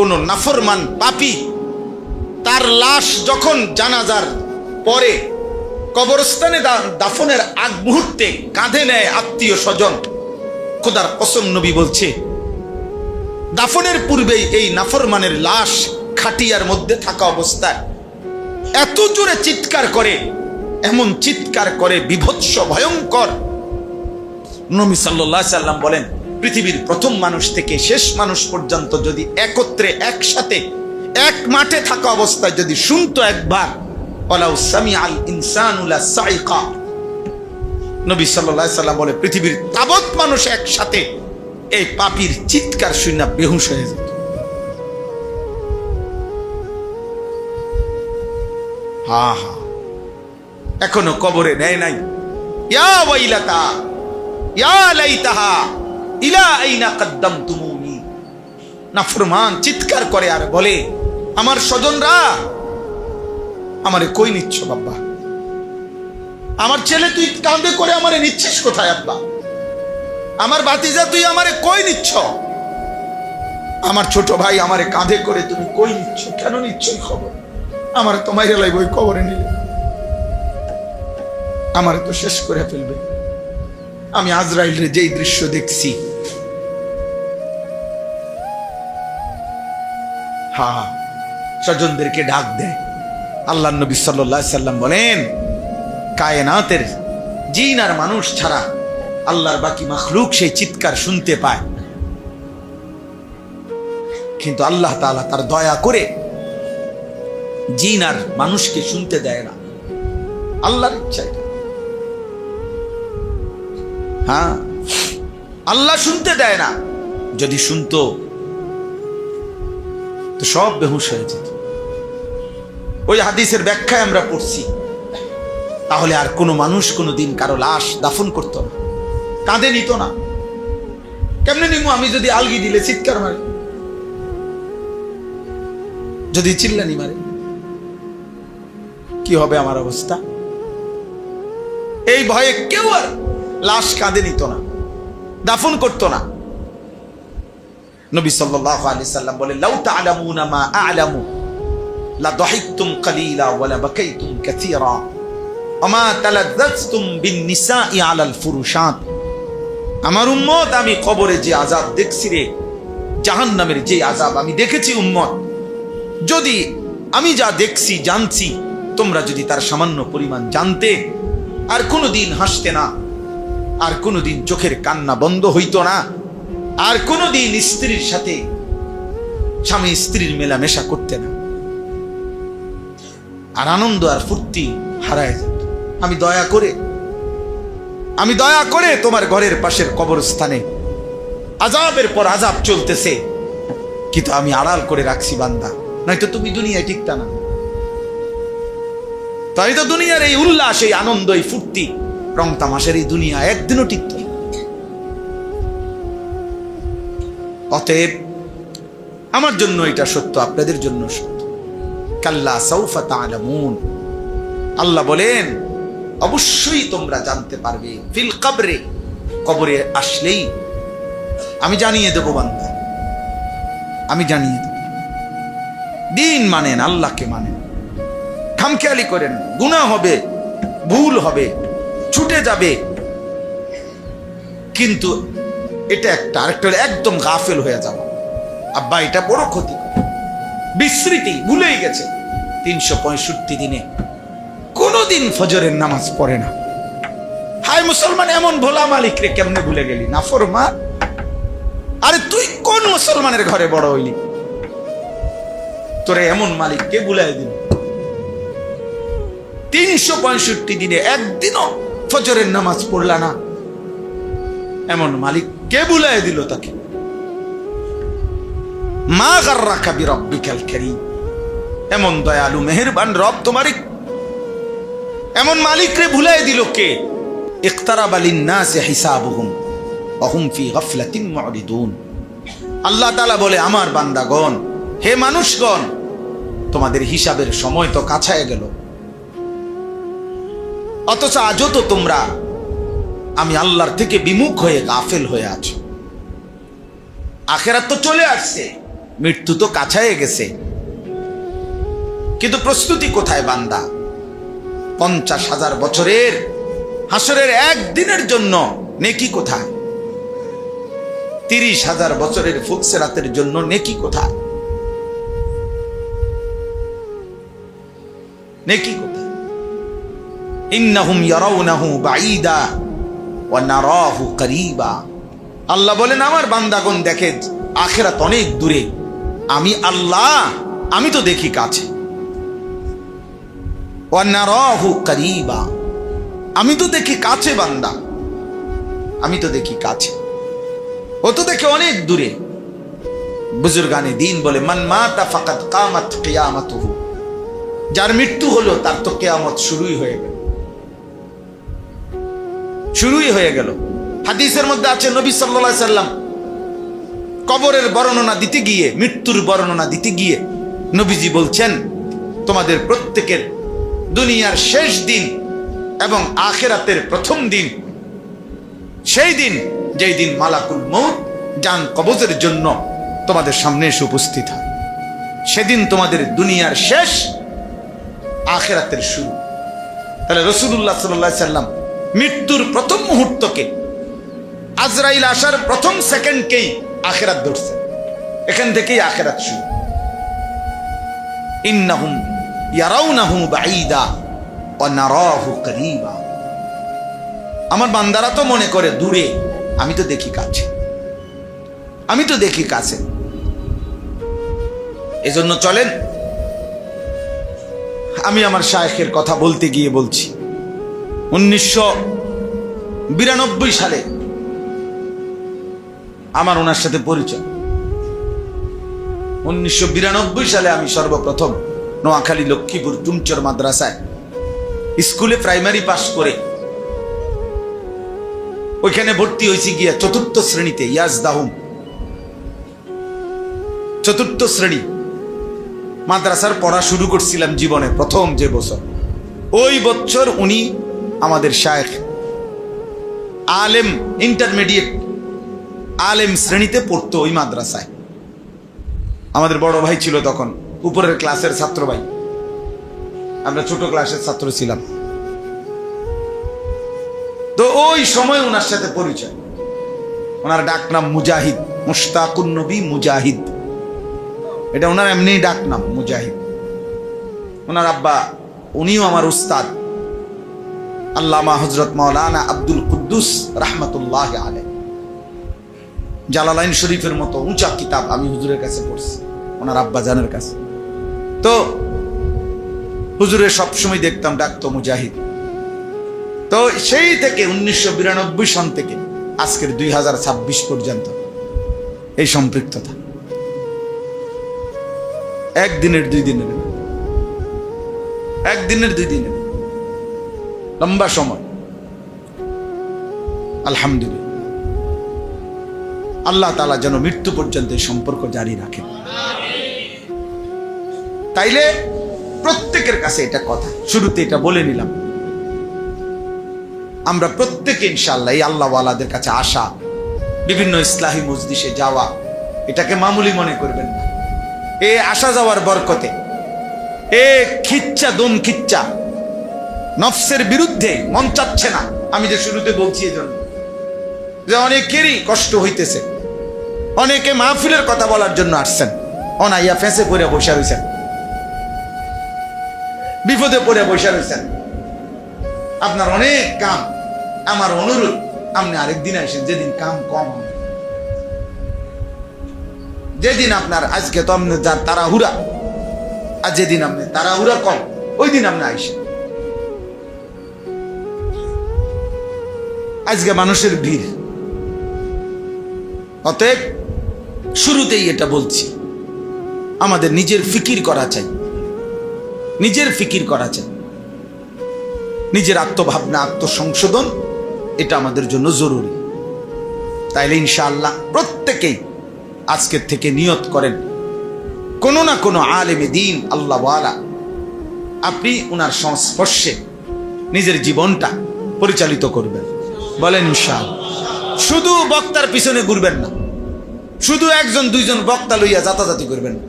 কোন নাফরমান পাপী তার লাশ যখন জানাজার পরে কবরস্থানে দাফনের আগ মুহূর্তে কাঁধে নেয় আত্মীয় স্বজন, খোদার কসম নবী বলছে দাফনের পূর্বেই এই নাফরমানের লাশ খাটিয়ার মধ্যে থাকা অবস্থায় এত জোরে চিৎকার করে, এমন চিৎকার করে বিভৎস ভয়ঙ্কর। নবী সাল্লাল্লাহু আলাইহি সাল্লাম বলেন, পৃথিবীর প্রথম মানুষ থেকে শেষ মানুষ পর্যন্ত যদি একত্রে একসাথে এক মাঠে থাকা অবস্থায় যদি শুনতো একবার, ওয়ালাউ সামিআল ইনসানু লা সাইকা, নবী সাল্লাল্লাহু আলাইহি সাল্লাম বলে পৃথিবীর তাবৎ মানুষ একসাথে এই পাপীর চিৎকার শুনে বেহুশ হয়ে যেত। হা হা, এখনো কবরে নেয় নাই। ইয়া ওয়াইলাতা ইয়া লাইতাহা ইলা আইনা কদ্দামতুমুনি। নাফরমান চিৎকার করে আর বলে, আমার স্বজনরা আমারে কই নিচ্ছ বাবা? আমার ছেলে তুই কাঁদে করে আমারে নিচ্ছিস কোথায় আব্বা? আমার ভাতিজা তুই আমারে কই নিচ্ছ? আমার ছোট ভাই আমারে কাঁধে করে তুমি কই নিচ্ছ? কেন নিচ্ছ খবর? আমার তো মাইরে লাইব ওই কবরে নিলে, আমারে তো শেষ করে ফেলবে। আমি আজরাইলের যেই দৃশ্য দেখছি, হা, স্বজনদেরকে ডাক দেয়। আল্লাহ নবী সাল্লাল্লাহু আলাইহি সাল্লাম বলেন, কায়নাতের জিন আর মানুষ ছাড়া আল্লাহর বাকি মাখলুক সেই চিৎকার শুনতে পায়, কিন্তু আল্লাহ তাআলা তার দয়া করে জিন আর মানুষকে শুনতে দেয় না। আল্লাহর ইচ্ছা এটা। হ্যাঁ, আল্লাহ শুনতে দেয় না। যদি শুনতো তো সব বেহুশ হয়ে যেত। ওই হাদিসের ব্যাখ্যায় আমরা পড়ছি, তাহলে আর কোনো মানুষ কোনোদিন কারো লাশ দাফন করতো না, কাঁধে নিত না। কেমনে নিমু? আমি যদি আলগি দিলে চিৎকার মারে, যদি চিল্লানি মারে, কি হবে আমার অবস্থা? এই ভয়ে কেউ আর লাশ কাঁধে নিত না, দাফন করতো না। নবী সাল্লাল্লাহু আলাইহি সাল্লাম বলেন, লাউ তা'লামুনা মা আ'লামু লা দাহিকতুম কালিলা ওয়া লা বাকাইতুম কাসীরা ওয়া মা তালাজ্জাজতুম বিন নিসাই আলাল ফুরুশাত। আমার উম্মত, আমি কবরে যে আযাব দেখছি রে, জাহান্নামের যে আযাব আমি দেখেছি উম্মত, যদি আমি যা দেখছি জানছি তোমরা যদি তার সামান্য পরিমাণ জানতে, আর কোনোদিন হাসতে না, আর কোনোদিন চোখের কান্না বন্ধ হইতো না, আর কোনোদিন স্ত্রীর সাথে স্বামী স্ত্রীর মেলামেশা করতে না, আর আনন্দ আর ফুর্তি হারায় যেত। আমি দয়া করে তোমার ঘরের পাশের কবরস্থানে আযাবের পর আযাব চলতেছে, কিন্তু আমি আড়াল করে রাখছি বান্দা, নয়তো তুমি দুনিয়ায় টিকতা না। তাই তো দুনিয়ার এই উল্লাস, এই আনন্দ, এই ফুর্তি, রং তামাশের এই দুনিয়া একদিনও টিকত না। অতএব আমার জন্য এটা সত্য, আপনাদের জন্য সত্য। কাল্লা সাউফা তা'লামুন, আল্লাহ বলেন অবশ্যই তোমরা জানতে পারবে। ফিল কবরে, কবরে আসলেই আমি জানিয়ে দেব বান্দা, আমি জানিয়ে দেব। দিন মানেন, আল্লাহকে মানেন, খামখেয়ালি করেন, গুনাহ হবে, ভুল হবে, ছুটে যাবে, কিন্তু এটা একটা, আরেকটা একদম গাফেল হয়ে যাওয়া। আব্বা এটা বড় ক্ষতি, বিস্মৃতি, ভুলেই গেছে 365 দিনে কোনদিন ফজরের নামাজ পড়ে না। হায় মুসলমান, এমন ভোলা মালিক রে কেমনে ভুলে গেলি? নাফরমান, আরে তুই কোন মুসলমানের ঘরে বড় হইলি? তোরে এমন মালিক কে ভুলাই দিল? 365 দিনে একদিনও ফজরের নামাজ পড়লা না, এমন মালিক কে ভুলাই দিল তাকে? মা গাররাকা বিরাব্বিকাল কারীম, এমন দয়ালু মেহেরবান রব তোমারই এমন মালিক রে ভুলাই দিল কে? ইকতারাবা লিন-নাসি হিসাবুহুম ওয়া হুম ফি গাফলাতিন মু'রিদুন। আল্লাহ তাআলা বলে, আমার বান্দাগণ, হে মানুষগণ, তোমাদের হিসাবের সময় তো কাছায় গেল, অথচ আজও তো তোমরা আমি আল্লাহর থেকে বিমুখ হয়ে গাফেল হয়ে আছো। আখিরাত তো চলে আসছে, মৃত্যু তো কাছায় গেছে, কিন্তু প্রস্তুতি কোথায় বান্দা? 50,000 বছরের হাসরের একদিনের জন্য নেকি কোথায়? 30,000 বছরের ফুলসেরাতের জন্য নেকি কোথায়? নেকি কোথায়? ইন্নাহুম ইয়ারাউনাহু বাঈদা ওয়া নারাহু করিবা। আল্লাহ বলেন আমার বান্দাগণ দেখে আখিরাত অনেক দূরে, আমি আল্লাহ আমি তো দেখি কাছে। ওয়া নারাহু করিবা, আমি তো দেখি কাছে বান্দা, আমি তো দেখি কাছে, ও তো দেখে অনেক দূরে। বুজুর্গানে দিন বলে মান মাতা ফাকাদ কামাত কিয়ামাতুহু, যার মৃত্যু হলো তার তো কিয়ামত শুরুই হয়ে গেল, শুরুই হয়ে গেল। হাদিসের মধ্যে আছে নবী সাল্লাল্লাহু আলাইহি সাল্লাম কবরের বর্ণনা দিতে গিয়ে, মৃত্যুর বর্ণনা দিতে গিয়ে নবীজি বলছেন তোমাদের প্রত্যেকের দুনিয়ার শেষ দিন এবং আখিরাতের প্রথম দিন সেই দিন যেই দিন মালাকুল মউত জান কবজের জন্য তোমাদের সামনে এসে উপস্থিত হয়, সেদিন তোমাদের দুনিয়ার শেষ আখিরাতের শুরু। তাহলে রাসূলুল্লাহ সাল্লাল্লাহু আলাইহি সাল্লাম মৃত্যুর প্রথম মুহূর্তকে, আজরাইল আসার প্রথম সেকেন্ডকেই আখিরাত ধরছে, এখান থেকেই আখিরাত শুরু। ইন্নাহুম ইয়ারাউনাহু বাঈদা ওয়া নারাহু করিবা, আমার বান্দারা তো মনে করে দূরে, আমি তো দেখি কাছে, আমি তো দেখি কাছে। এজন্য চলেন আমি আমার শায়েখের কথা বলতে গিয়ে বলছি 1992 সালে আমার ওনার সাথে পরিচয়। 1992 সালে আমি সর্বপ্রথম নোয়াখালী লক্ষ্মীপুর টুমচর মাদ্রাসায় স্কুলে প্রাইমারি পাস করে ওইখানে ভর্তি হয়েছি গিয়া 4র্থ শ্রেণীতে, ইয়াজদাহুম 4র্থ শ্রেণী মাদ্রাসার পড়া শুরু করছিলাম জীবনে প্রথম যে বছর। ওই বছর উনি আমাদের শায়েখ আলেম, ইন্টারমিডিয়েট আলেম শ্রেণীতে পড়তো ওই মাদ্রাসায়। আমাদের বড় ভাই ছিল তখন, উপরের ক্লাসের ছাত্র ভাই, আমরা ছোট ক্লাসের ছাত্র ছিলাম। তো ওই সময় ওনার সাথে পরিচয়। ওনার ডাক নাম মুজাহিদ, মুশতাকুন নবী মুজাহিদ, এটা ওনার এমনি ডাক নাম মুজাহিদ। ওনার আব্বা উনিও আমার উস্তাদ আল্লামা হযরত মাওলানা আব্দুল কুদ্দুস রাহমাতুল্লাহি আলাইহি। জালালাইন শরীফের মতো উঁচা কিতাব আমি হুজুরের কাছে পড়ছি, ওনার আব্বা জানের কাছে। তো হুজুরের সবসময় দেখতাম ডাকতো মুজাহিদ। তো সেই থেকে 1992 সন থেকে আজকের 2026 পর্যন্ত এই সম্পৃক্ততা, একদিনের 2 দিনের, একদিনের 2 দিনের, লম্বা সময়। আলহামদুলিল্লাহ, আল্লাহ তাআলা যেন মৃত্যু পর্যন্ত এই সম্পর্ক জারি রাখেন। তাইলে প্রত্যেকের কাছে এটা কথা, শুরুতে এটা বলে নিলাম, আমরা প্রত্যেকে ইনশাআল্লাহ এই আল্লাহওয়ালাদের কাছে আসা, বিভিন্ন ইসলাহি মজলিসে যাওয়া, এটাকে মামুলি মনে করবেন না। এ আসা যাওয়ার বরকতে, এ খিচ্চা দম খিচ্চা নফসের বিরুদ্ধে মন চাচ্ছে না। আমি যে শুরুতে বলছি এজন্য যে অনেকেরই কষ্ট হইতেছে, অনেকে মাহফিলের কথা বলার জন্য আসছেন, অনাইয়া ফেঁসে পড়ে বসে রয়েছেন, বিপদে পড়ে বসে রয়েছেন, আপনার অনেক কাম। আমার অনুরোধ আপনি আরেকদিন আসেন, যেদিন কাম কম হবে, যেদিন আপনার আজকে তো আপনি যার তাড়াহুড়া, আর যেদিন আপনি তাড়াহুড়া কম ওই দিন আপনি আইসেন। আজকে মানুষের ভিড়, অতএব শুরুতেই এটা বলছি, আমাদের নিজের ফিকির করা চাই, নিজের ফিকির করা চাই, নিজের আত্মভাবনা, আত্মসংশোধন, এটা আমাদের জন্য জরুরি। তাইলে ইনশাআল্লাহ প্রত্যেকেই আজকের থেকে নিয়ত করেন, কোনো না কোনো আলেমে দ্বীন আল্লাহওয়ালা আপনি উনার সংস্পর্শে নিজের জীবনটা পরিচালিত করবেন। বলেন ইনশাআল্লাহ। শুধু বক্তার পিছনে ঘুরবেন না, শুধু একজন দুইজন বক্তা লইয়া জাতাজাতি করবেন না,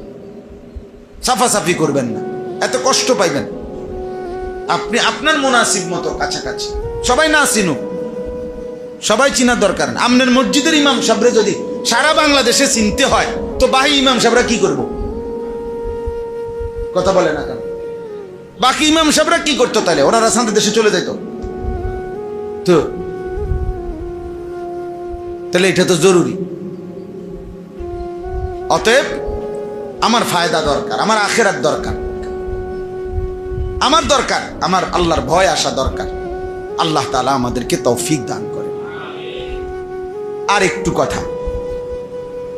সাফাসাফি করবেন না, এত কষ্ট পাইবেন। আপনি আপনার মুনাসিব মতো কাছাকাছি, সবাই না চিনুক, সবাই চিনার দরকার না। আপনার মসজিদের ইমাম সাহেবরে যদি সারা বাংলাদেশে চিনতে হয়, তো বাকি ইমাম সাহেবরা কি করব? কথা বলে না কেন? বাকি ইমাম সাহেবরা কি করতো তাহলে? ওনারা শান্তি দেশে চলে যাইতো তো। তাহলে এটা তো জরুরি। অতএব আমার ফায়দা দরকার, আমার আখিরাত দরকার, আমার দরকার, আমার আল্লাহর ভয় আসা দরকার। আল্লাহ তাআলা আমাদেরকে তৌফিক দান করে। আর একটু কথা,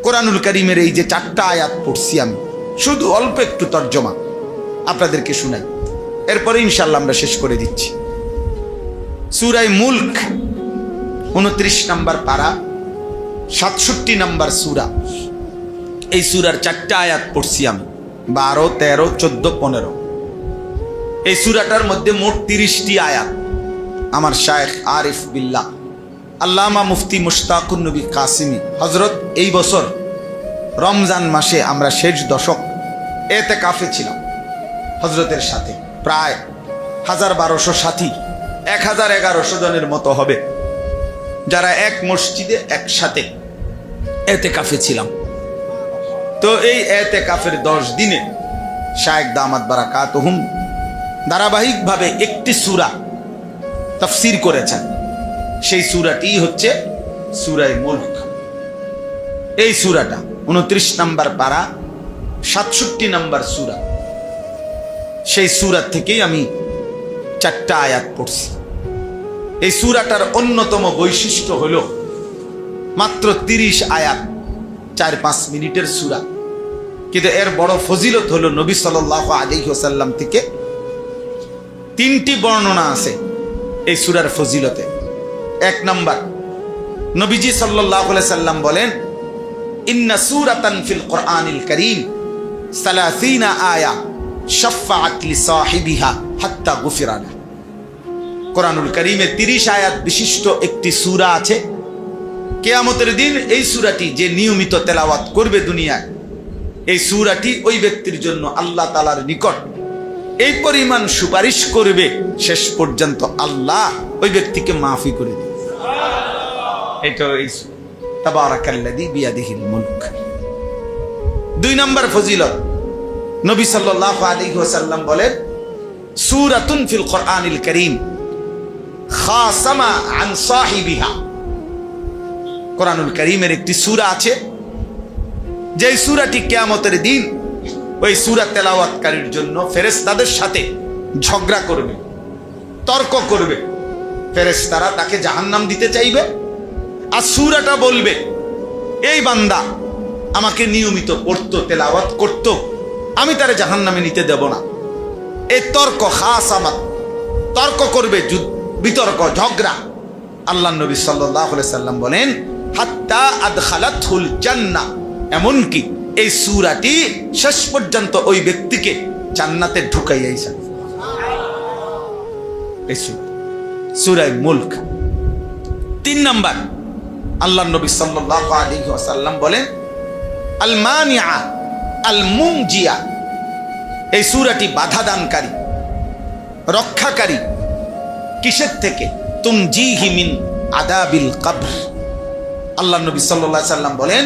কোরআনুল কারীমের এই যে 4টা আয়াত পড়ছি আমি, শুধু অল্প একটু তর্জমা আপনাদেরকে শুনাই, এরপরে ইনশাআল্লাহ আমরা শেষ করে দিচ্ছি। সূরা মুলক 29 নম্বর পারা, 67 নম্বর সূরা। এই সূরার 4টা আয়াত পড়ছি আমি, 12, 13, 14, 15। এই সূরাটার মধ্যে মোট 30টি আয়াত। আমার শায়েখ আরিফ বিল্লাহ আল্লামা মুফতি মুশতাকুন নবী কাসিমি হযরত এই বছর রমজান মাসে আমরা শেষ দশক এতেকাফে ছিলাম হযরতের সাথে। প্রায় 1200 সাথী, 1100 জনের মতো হবে, যারা এক মসজিদে একসাথে এতেকাফে ছিলাম। তো এই এতেকাফের 10 দিনে শায়েখ দামাত বারাকাতুহুম ধারাবাহিকভাবে একটি সূরা তাফসীর করেছেন। সেই সূরাটি হচ্ছে সূরা মুলক। এই সূরাটা 29 নম্বর পারা, 67 নম্বর সূরা। সেই সূরা থেকেই আমি 4টা আয়াত পড়ছি। এই সূরাটার অন্যতম বৈশিষ্ট্য হলো মাত্র 30 আয়াত, 4-5 মিনিটের সূরা, কিন্তু এর বড় ফজিলত হলো নবী সাল্লাল্লাহু আলাইহি ওয়াসাল্লাম থেকে 3টি বর্ণনা আছে এই সূরার ফজিলতে। 1 নাম্বার, নবীজি সাল্লাল্লাহু আলাইহি সাল্লাম বলেন, ইন্না সূরাতান ফিল কোরআনিল কারীম 30 আয়া শাফাআত লিসাহিবিহা হাত্তা গুফিরা লাহু। কোরআনুল কারীমে 30 আয়াত বিশিষ্ট একটি সূরা আছে। কিয়ামতের দিন এই সূরাটি যে নিয়মিত তেলাওয়াত করবে দুনিয়ায়, এই সূরাটি ওই ব্যক্তির জন্য আল্লাহ তাআলার নিকট এই পরিমাণ সুপারিশ করবে, শেষ পর্যন্ত আল্লাহ ওই ব্যক্তিকে মাফি করে দিবে। এটা এই তাবারাকাল্লাযী বিয়াদিহিল মুলক। 2 নম্বর ফজিলত, নবী সাল্লাল্লাহু আলাইহি ওয়াসাল্লাম বলেন, সূরাতুন ফিল কোরআনিল কারীম খাসামা আন সাহিবিহা। কোরআনুল কারীমের একটি সূরা আছে, যে সূরাটি কিয়ামতের দিন ওই সূরা তেলাওয়াতকারীর জন্য ফেরেশতাদের সাথে ঝগড়া করবে, তর্ক করবে। ফেরেশতারা তাকে জাহান্নাম দিতে চাইবে, আর সূরাটা বলবে, এই বান্দা আমাকে নিয়মিত পড়তো, তেলাওয়াত করত, আমি তারে জাহান্নামে নিতে দেব না। এই তর্ক, খাসামাত, তর্ক করবে, বিতর্ক, ঝগড়া। আল্লাহ নবী সাল্লাল্লাহু আলাইহি সাল্লাম বলেন, হাত্তা আদখালাতুল জান্নাহ, এমনকি এই সূরাটি শেষ পর্যন্ত ওই ব্যক্তিকে জান্নাতে ঢুকাইয়াছে। এই সূরা মুলক। 3 নাম্বার, আল্লাহ নবী সাল্লাল্লাহু আলাইহি ওয়াসাল্লাম বলেন, আল মানিআ আল মুনজিয়া। এই সূরাটি বাধা দানকারী, রক্ষাকারী। কিসের থেকে? তুনজিহি মিন আযাবিল কবর। আল্লাহ নবী সাল্লাল্লাহু আলাইহি ওয়াসাল্লাম বলেন,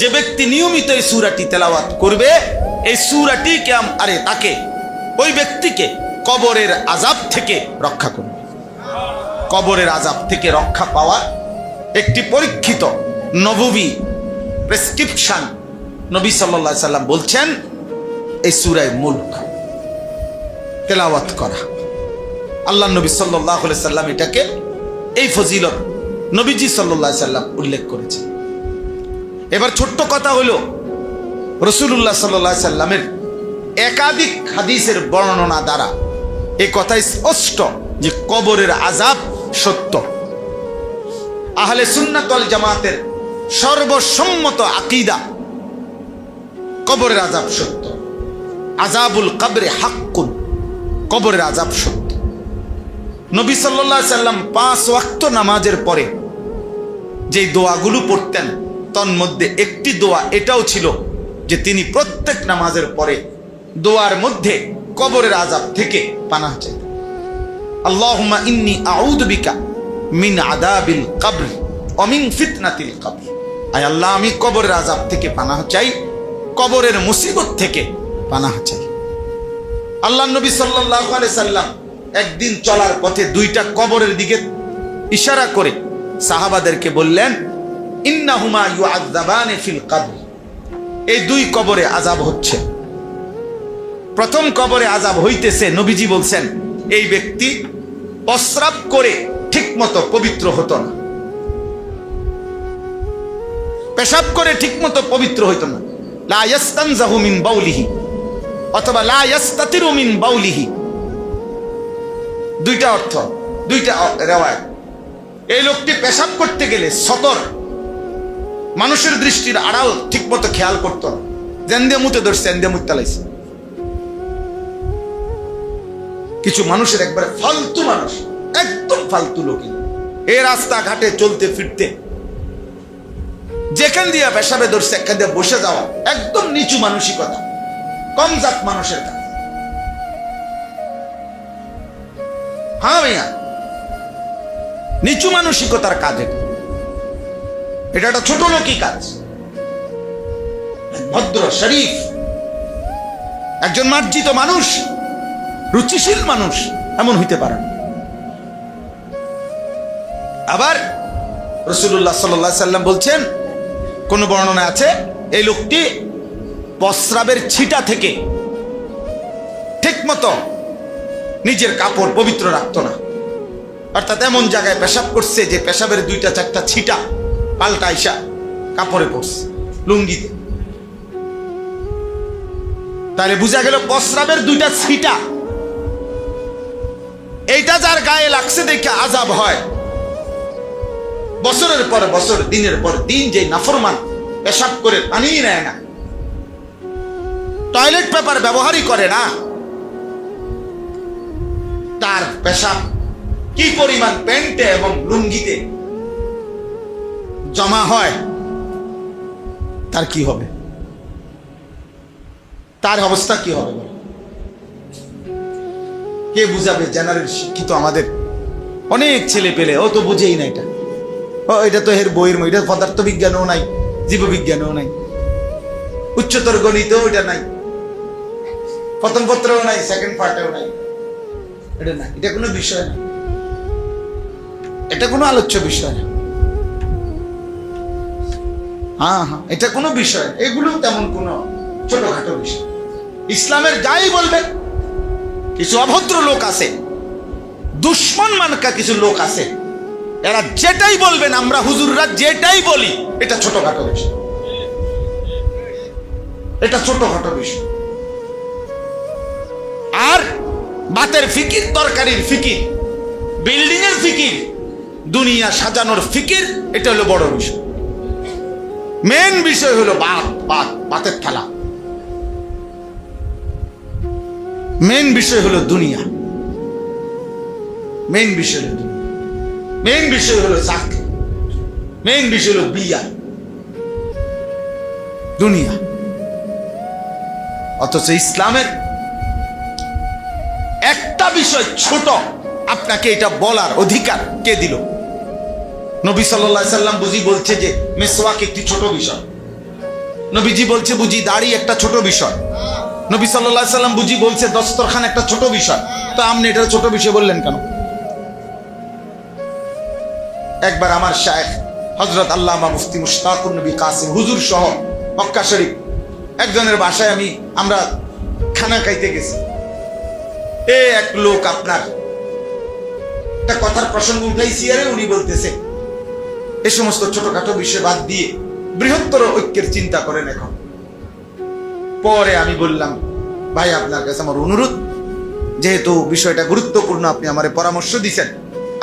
যে ব্যক্তি নিয়মিত এই সূরাটি তেলাওয়াত করবে, এই সূরাটি তাকে, ওই ব্যক্তিকে কবরের আযাব থেকে রক্ষা করবে। কবরের আযাব থেকে রক্ষা পাওয়ার একটি পরীক্ষিত নববী প্রেসক্রিপশন নবী সাল্লাল্লাহু আলাইহি সাল্লাম বলছেন, এই সূরা মুলক তেলাওয়াত করা। আল্লাহ নবী সাল্লাল্লাহু আলাইহি সাল্লাম এটাকে, এই ফজিলত নবীজি সাল্লাল্লাহু আলাইহি সাল্লাম উল্লেখ করেছেন। এবার ছোট্ট কথা হলো, রাসূলুল্লাহ সাল্লাল্লাহু আলাইহি সাল্লামের একাধিক হাদিসের বর্ণনা দ্বারা এই কথা স্পষ্ট যে কবরের আযাব সত্য। আহলে সুন্নাত ওয়াল জামাতের সর্বসম্মত আকীদা, কবরের আযাব সত্য। আযাবুল কবরে হাক্কুন, কবরের আযাব সত্য। নবী সাল্লাল্লাহু আলাইহি সাল্লাম 5 ওয়াক্ত নামাজের পরে যে দোয়াগুলো পড়তেন, তন্মধ্যে একটি দোয়া এটাও ছিল যে তিনি প্রত্যেক নামাজের পরে দোয়ার মধ্যে কবরের আযাব থেকে পানাহ চাইতেন। আল্লাহুম্মা ইন্নী আউযু বিকা মিন আযাবিল কবর ওয়া মিন ফিতনাতিল কবর। আয় আল্লাহ, আমি কবরের আযাব থেকে পানাহ চাই, কবরের মুসিবত থেকে পানাহ চাই। আল্লাহ নবী সাল্লাল্লাহু আলাইহি সাল্লাম একদিন চলার পথে দুইটা কবরের দিকে ইশারা করে সাহাবাদেরকে বললেন, ইন্নাহুমা ইউআযাবানি ফিল কবর, এই দুই কবরে আযাব হচ্ছে। প্রথম কবরে আযাব হইতেছে, নবীজি বলছেন এই ব্যক্তি প্রস্রাব করে ঠিকমতো পবিত্র হতো না, পেশাব করে ঠিকমতো পবিত্র হইতো না। লা ইয়াস্তানজাহু মিন বাউলিহি অথবা লা ইয়াস্তাতিরু মিন বাউলিহি, দুইটা অর্থ, দুইটা রিওয়ায়াত। এই লোকটি পেশাব করতে গেলে সতর, মানুষের দৃষ্টির আড়াল ঠিকমতো খেয়াল করতো না, জেন্দে মুতে ধরছে, এন্দে মুতে লাইছে। কিছু মানুষের একবারে ফালতু মানুষ, একদম ফালতু লোক, এই রাস্তাঘাটে চলতে ফিরতে যেখান দিয়া পেশাবে ধরছে এখান দিয়ে বসে যাওয়া, একদম নিচু মানসিকতা, কম জাত মানুষের কাজ। হ্যাঁ ভাইয়া, নিচু মানসিকতার কাজ এটা একটা ছোট লোকই কাজ। ভদ্র শরীফ একজন মার্জিত মানুষ, রুচিশীল মানুষ এমন হইতে পারে না। আবার রাসূলুল্লাহ সাল্লাল্লাহু আলাইহি সাল্লাম বলছেন, কোন বর্ণনা আছে এই লোকটি প্রস্রাবের ছিটা থেকে ঠিকমতো নিজের কাপড় পবিত্র রাখতো না, অর্থাৎ এমন জায়গায় পেশাব করছে যে পেশাবের দুইটা চারটা ছিটা পাল্টা আইসা কাপড়ে পড়ছে, লুঙ্গিতে। তাহলে বোঝা গেল প্রস্রাবের দুইটা ছিটা, এইটা যার গায়ে লাগছে দেখে আযাব হয়। বছরের পর বছর, দিনের পর দিন যে নাফরমান পেশাব করে পানি নেয় না, টয়লেট পেপার ব্যবহারই করে না, তার পেশাব কি পরিমাণ প্যান্টে এবং লুঙ্গিতে জমা হয়, তার কি হবে, তার অবস্থা কি হবে? কে বুঝাবে? জেনারেল শিক্ষিত আমাদের অনেক ছেলে পেলে, ও তো বুঝেই না এটা, ও এটা তো এর বইয়ের, এটা পদার্থ বিজ্ঞানও নাই, জীববিজ্ঞানও নাই, উচ্চতর গণিত এটা নাই, প্রথম পত্রও নাই, সেকেন্ড পার্টেও নাই, এটা না, এটা কোনো বিষয় না, এটা কোনো আলোচ্য বিষয় না। হ্যাঁ হ্যাঁ, এটা কোনো বিষয়, এগুলো তেমন কোনো ছোটখাটো বিষয়। ইসলামের যাই বলবেন, কিছু অভদ্র লোক আছে, দুশ্মন মানকা কিছু লোক আছে, এরা যেটাই বলবেন, আমরা হুজুররা যেটাই বলি, এটা ছোটখাটো বিষয়, এটা ছোটখাটো বিষয়। আর বাতের ফিকির, তরকারির ফিকির, বিল্ডিং এর ফিকির, দুনিয়া সাজানোর ফিকির, এটা হলো বড় বিষয়। মেন বিষয় হলো বাতের থালা, মেন বিষয় হলো দুনিয়া, মেন বিষয় হলো দুনিয়া, মেন বিষয় হলো চাকরি, মেন বিষয় হলো বিয়া, দুনিয়া। অথচ ইসলামের একটা বিষয় ছোট, আপনাকে এটা বলার অধিকার কে দিল? নবী সাল্লাল্লাহু আলাইহি সাল্লাম বুঝি বলছে যে মিসওয়াক একটি ছোট বিষয়, নবীজি বলছে বুঝি দাড়ি একটা ছোট বিষয়, নবী সাল্লাল্লাহু আলাইহি সাল্লাম বুঝি বলছে দস্তরখান একটা ছোট বিষয়, তো আপনি এটা ছোট বিষয় বললেন কেন? একবার আমার শায়েখ হযরত আল্লামা মুফতি মুশতাকুর নবী কাসিম হুজুর সহ মক্কা শরীফ একজনের বাসায় আমরা খানা খাইতে গেছি। এক লোক আপনার একটা কথার প্রসঙ্গ উঠাইছি, আরে উনি বলতেছে এ সমস্ত ছোটখাটো বিষয় বাদ দিয়ে বৃহত্তর ঐক্যের চিন্তা করেন এখন। পরে আমি বললাম, ভাই আপনার কাছে আমার অনুরোধ, যেহেতু বিষয়টা গুরুত্বপূর্ণ, আপনি আমারে পরামর্শ দিচ্ছেন,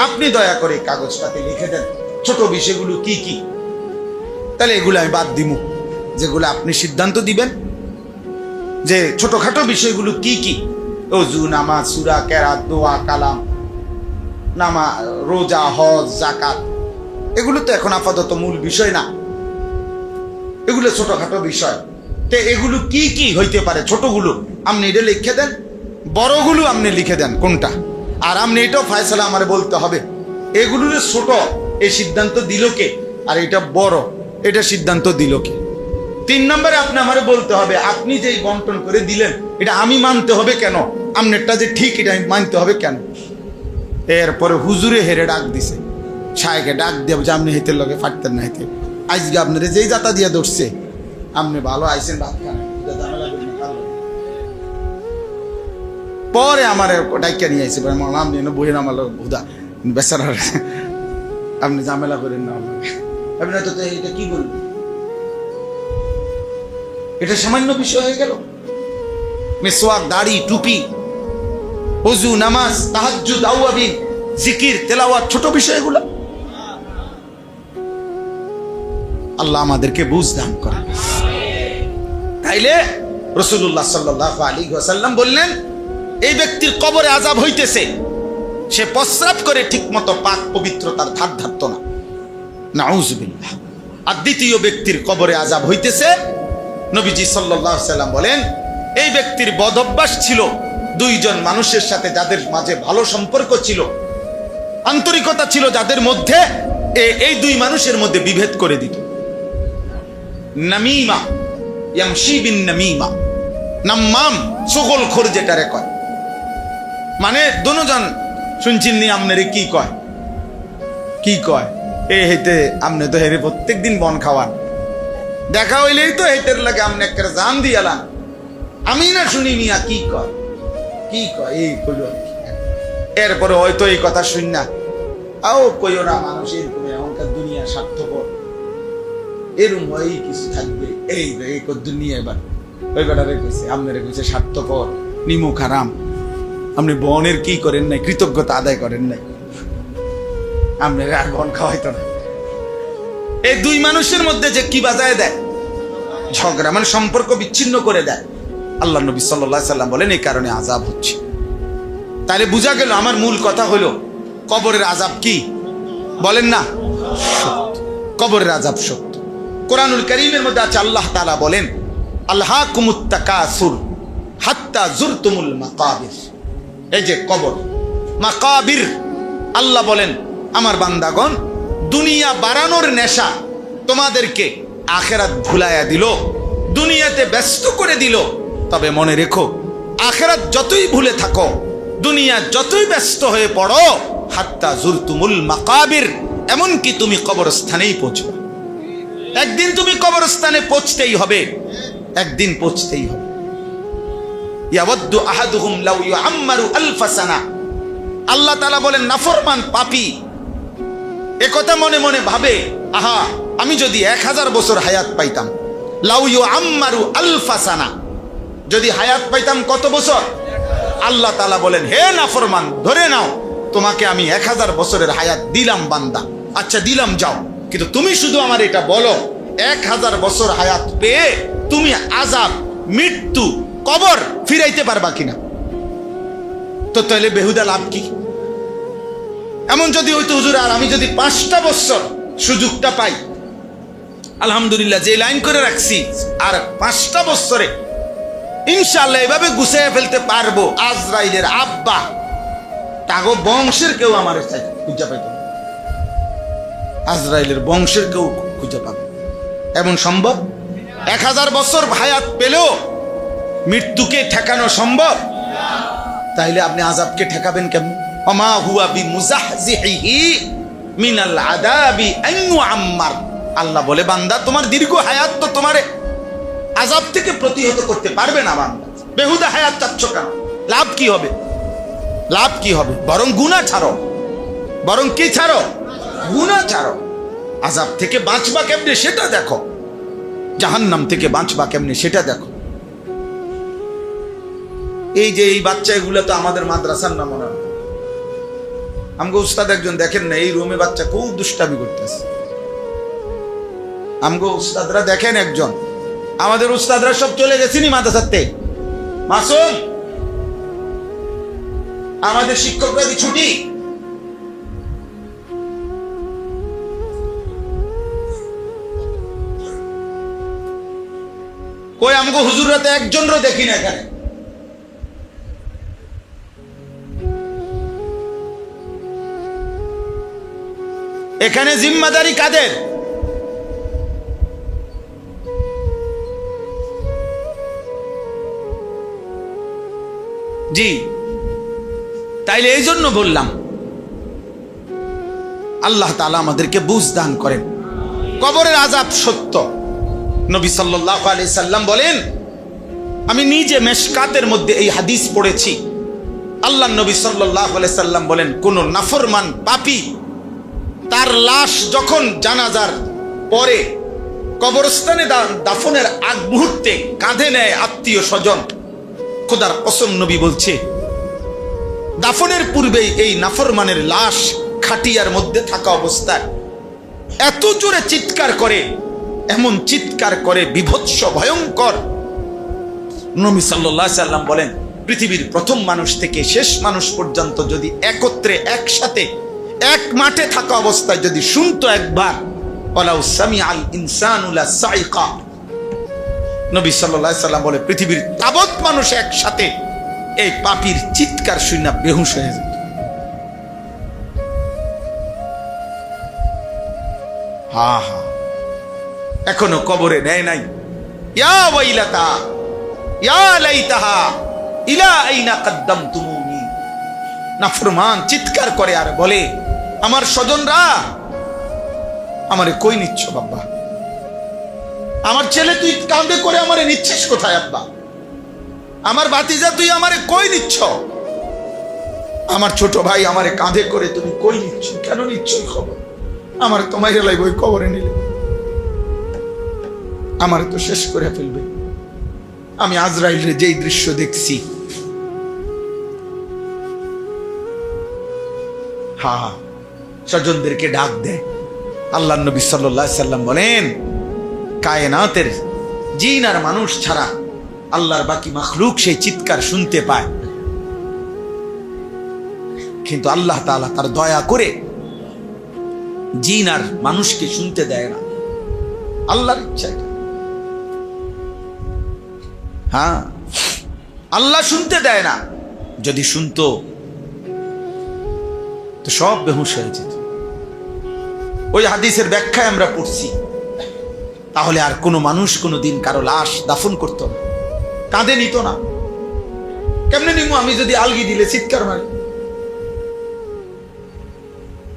আপনি দয়া করে কাগজপাতি লিখে দেন ছোট বিষয়গুলো কি কি, তাহলে এগুলো আমি বাদ দিব। যেগুলো আপনি সিদ্ধান্ত দিবেন যে ছোটখাটো বিষয়গুলো কি কি, ওযু, নামাজ, সূরা, কেরাত, দোয়া, কালাম, রোজা, হজ, যাকাত, এগুলো তো এখন আপাতত মূল বিষয় না। এগুলো ছোটখাটো বিষয়। তো এগুলো কি কি হইতে পারে? ছোটগুলো আপনি এটা লিখে দেন, বড়গুলো আপনি লিখে দেন কোনটা, আর আপনি এটাও ফায়সালা আমার বলতে হবে এগুলো যে ছোট এই সিদ্ধান্ত দিল কে, আর এটা বড় এটা সিদ্ধান্ত দিল কে। 3 নম্বরে আপনি আমারে বলতে হবে আপনি যে বন্টন করে দিলেন এটা আমি মানতে হবে কেন, আপনারটা যে ঠিক এটা আমি মানতে হবে কেন। এরপরে হুজুরে হেরে ডাক দিছে, ছায়কে ডাক দিয়ে যে আপনি হেতের লগে ফাটতেন না, হেতে আজকে আপনার যেই জাতা দিয়ে ধরছে আপনি ভালো আইসেন ভাত খান, পরে আমার ডাইকা নিয়ে আইসে আপনি বইয়ের আমার হুদা বেচার আপনি ঝামেলা করেন না, আপনি তো এটা কি বলবেন, এটা সামান্য বিষয় হয়ে গেল। মিসওয়াক, দাড়ি, টুপি, ওযু, নামাজ, তাহাজ্জুদ, আওয়াবিন, জিকির, তেলাওয়াত ছোট বিষয়গুলো। আল্লাহ আমাদেরকে বুঝ দান করেন। তাইলে রাসূলুল্লাহ সাল্লাল্লাহু আলাইহি ওয়াসাল্লাম বললেন এই ব্যক্তির কবরে আযাব হইতেছে, সে প্রস্রাব করে ঠিকমতো পাক পবিত্রতার ধার ধারত না, নাউযুবিল্লাহ। আর দ্বিতীয় ব্যক্তির কবরে আযাব হইতেছে, নবীজি সাল্লাল্লাহু আলাইহি ওয়াসাল্লাম বলেন এই ব্যক্তির বদ অভ্যাস ছিল 2 জন মানুষের সাথে যাদের মাঝে ভালো সম্পর্ক ছিল, আন্তরিকতা ছিল যাদের মধ্যে, এই 2 মানুষের মধ্যে বিভেদ করে দিত। নামিমা, ইয়ামশি বিন নামিমা, নাম্মাম চগলখোর যেটারে কয়, মানে দুজন শুনছেন নি আমনেরে কি কয়, কি কয় এ হেতে আমনে তো হেরে প্রত্যেকদিন বন খাওয়ান, দেখা হইলেই তো হেতের লাগে আমনে একটা জান দিয়ালাম, আমি না শুনি মিয়া কি কয়, কি কয় এই কইল। এরপরে হয়তো এই কথা শুন না আও কইও না, মানুষ এরকম এখনকার দুনিয়া স্বার্থপর, এরকম হয় কিছু থাকবে এই দুনিয়া। এবার ওই বেটারে কইছে আপনারে কইছে স্বার্থপর, নিমুখ হারাম, আপনি বনের কি করেন নাই, কৃতজ্ঞতা আদায় করেন নাই, আপনার আর বন খাওয়াইতো না। এই 2 মানুষের মধ্যে যে কি বাজায় দেয় ঝগড়া, মানে সম্পর্ক বিচ্ছিন্ন করে দেয়। আল্লাহ নবী সাল্লাল্লাহু আলাইহি সাল্লাম বলেন এই কারণে আযাব হচ্ছে। তাহলে বোঝা গেল আমার মূল কথা হলো কবরের আযাব কি বলেন না, কবরের আযাব সত্য। কোরআনুল কারীমের মধ্যে আছে আল্লাহ তাআলা বলেন আলহাকুমুত তাকাসুর হাত্তা জুরতুমুল মাকাবির। এই যে কবর, মাকাবির, আল্লাহ বলেন আমার বান্দাগণ দুনিয়া বাড়ানোর নেশা তোমাদেরকে আখিরাত ভুলাইয়া দিল, দুনিয়াতে ব্যস্ত করে দিল। তবে মনে রেখো আখিরাত যতই ভুলে থাকো, দুনিয়া যতই ব্যস্ত হয়ে পড়ো, হাত্তা জুরতুমুল মাকাবির, এমনকি তুমি কবরস্থানেই পৌঁছবে। একদিন তুমি কবরস্থানে পৌঁছতেই হবে, একদিন পৌঁছতেই হবে। ইয়াওয়াদ্দু আহাদুহুম লাউ ইউআম্মারু আলফা সানা। আল্লাহ তাআলা বলেন নাফরমান পাপী একথা মনে মনে ভাবে, আহা আমি যদি 1000 বছর হায়াত পাইতাম, লাউ ইউআম্মারু আলফা সানা, যদি হায়াত পাইতাম কত বছর? আল্লাহ তাআলা বলেন হে নাফরমান, ধরে নাও তোমাকে আমি 1000 বছরের হায়াত দিলাম বান্দা, আচ্ছা দিলাম যাও, কিন্তু তুমি শুধু আমার এটা বলো 1000 বছর হায়াত পেয়ে তুমি আযাব, মৃত্যু, কবর ফিরাইতে পারবা কিনা? তো তাহলে বেহুদা লাভ কি? এমন যদি হইতো হুজুর আর আমি যদি 5টা বছর সুযোগটা পাই, আলহামদুলিল্লাহ যে লাইন করে রাখছি, আর 5টা বছরে ইনশাআল্লাহ এভাবে গুছিয়ে ফেলতে পারবো, আজরাইলের আব্বা তাগো বংশের কেউ আমার খুঁজে পাইত, আজরাইলের বংশের কেউ খুঁজে পাবে এমন সম্ভব? 1000 বছর হায়াত পেলেও মৃত্যুকে ঠেকানো সম্ভব? তাইলে আপনি আযাবকে ঠেকাবেন কেমন? ওমা হুয়া বিমুজাহজিহি মিনাল আযাবি আন ইউআম্মার। আল্লাহ বলে বান্দা তোমার দীর্ঘ হায়াত তো তোমার আযাব থেকে প্রতিহত করতে পারবে না। বান্দা বেহুদা হায়াত চাচ্ছ কেন? লাভ কি হবে? লাভ কি হবে? বরং গুনাহ ছাড়ো, বরং কি ছাড়ো? গুনাহ ছাড়ো। আযাব থেকে বাঁচবা কেমনে সেটা দেখো, জাহান্নাম থেকে বাঁচবা কেমনে সেটা দেখো। এই যে এই বাচ্চাগুলো তো আমাদের মাদ্রাসার নাম না, আমগো উস্তাদ একজন দেখেন না, এই রুমে বাচ্চা খুব দুষ্টামি করতেছে। আমগো উস্তাদরা দেখেন একজন, আমাদের উস্তাদরা সব চলে গেছেনি মাদ্রাসাতে। মাসুম, আমাদের শিক্ষকরা কি ছুটি? কই আমগো হুজুররা তো একজনও দেখি না এখানে। এখানে জিম্মাদারি কাদের? জি, তাইলে এই জন্য বললাম আল্লাহ তাআলা আমাদেরকে বুঝ দান করেন। কবরের আযাব সত্য। নবী সাল্লাল্লাহু আলাইহি সাল্লাম বলেন, আমি নিজে মেশকাতের মধ্যে এই হাদিস পড়েছি। আল্লাহ নবী সাল্লাল্লাহু আলাইহি সাল্লাম বলেন, কোন নাফরমান পাপী তার লাশ যখন জানাজার পরে কবরস্থানে দাফনের আগ মুহূর্তে কাঁধে নেয় আত্মীয় স্বজন, খোদার কসম নবী বলছে দাফনের পূর্বেই এই নাফরমানের লাশ খাটিয়ার মধ্যে থাকা অবস্থায় এত জোরে চিৎকার করে, এমন চিৎকার করে বিভৎস ভয়ঙ্কর। নবী সাল্লাল্লাহু আলাইহি সাল্লাম বলেন, পৃথিবীর প্রথম মানুষ থেকে শেষ মানুষ পর্যন্ত যদি একত্রে একসাথে এক মাঠে থাকা অবস্থায় যদি শুনতো একবার, ওয়ালাউ সামিআল ইনসানু লাসাইকা, নবী সাল্লাল্লাহু আলাইহি সাল্লাম বলে পৃথিবীর তাবৎ মানুষ একসাথে এই পাপীর চিৎকার শুনে বেহুশ হয়ে যেত। হা হা, এখনো কবরে নেয় নাই। ইয়া ওয়াইলাতা ইয়া লাইতাহা ইলা আইনা কদ্দামতুমুনি। নাফরমান চিৎকার করে আর বলে, আমার স্বজনরা আমারে কই নিচ্ছ বাবা? আমার ছেলে তুই কাঁধে করে আমারে নিচ্ছিস কোথায় আব্বা? আমার ভাতিজা তুই আমারে কই নিচ্ছ? আমার ছোট ভাই আমারে কাঁধে করে তুমি কই নিচ্ছ? কেন নিচ্ছ খবর? আমার তোমায় লাগবে ওই কবরে নিলে আমারে তো শেষ করে ফেলবে। আমি আজরাইলের যেই দৃশ্য দেখছি, হা হা, স্বজনদেরকে ডাক দেয়। আল্লাহ নবী সাল্লাল্লাহু আলাইহি সাল্লাম বলেন, কায়নাতের জিন আর মানুষ ছাড়া আল্লাহর বাকি মাখলুক সেই চিৎকার শুনতে পায়, কিন্তু আল্লাহ তাআলা তার দয়া করে জিন আর মানুষকে শুনতে দেয় না। আল্লাহর ইচ্ছা। হ্যাঁ, আল্লাহ শুনতে দেয় না। যদি শুনতো তো সব বেহুশ হয়ে যেত। ওই হাদিসের ব্যাখ্যায় আমরা পড়ছি, তাহলে আর কোনো মানুষ কোনোদিন কারো লাশ দাফন করতো না, কাঁধে নিত না। কেমনে নিমু? আমি যদি আলগি দিলে চিৎকার মারে,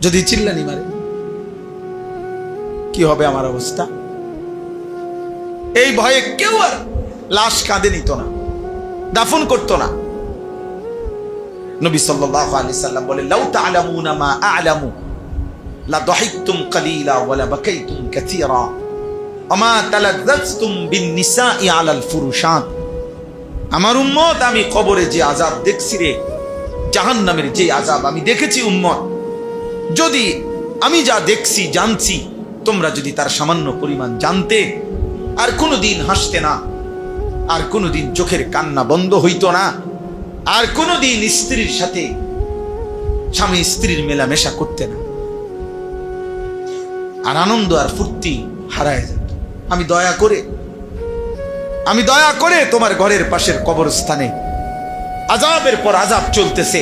যদি চিল্লানি মারে, কি হবে আমার অবস্থা? এই ভয়ে কেউ আর লাশ কাঁধে নিত না, দাফন করতো না। নবী সাল্লাল্লাহু আলাইহি সাল্লাম বলেন, লাউ তা'লামুনা মা আ'লামু লা দাহিকতুম কালিলা ওয়া লা বাকাইতুম কাসীরা ওয়া মা তালাজ্জাজতুম বিন নিসাই আলাল ফুরুশাত। আমার উম্মত, আমি কবরে যে আযাব দেখছি রে, জাহান্নামের যে আযাব আমি দেখেছি উম্মত, যদি আমি যা দেখছি জানছি তোমরা যদি তার সামান্য পরিমাণ জানতে, আর কোনোদিন হাসতে না, আর কোনোদিন চোখের কান্না বন্ধ হইতো না, আর কোনোদিন স্ত্রীর সাথে স্বামী স্ত্রীর মেলামেশা করতে না, আর আনন্দ আর ফুর্তি হারায় যেত। আমি দয়া করে তোমার ঘরের পাশের কবরস্থানে আযাবের পর আযাব চলতেছে,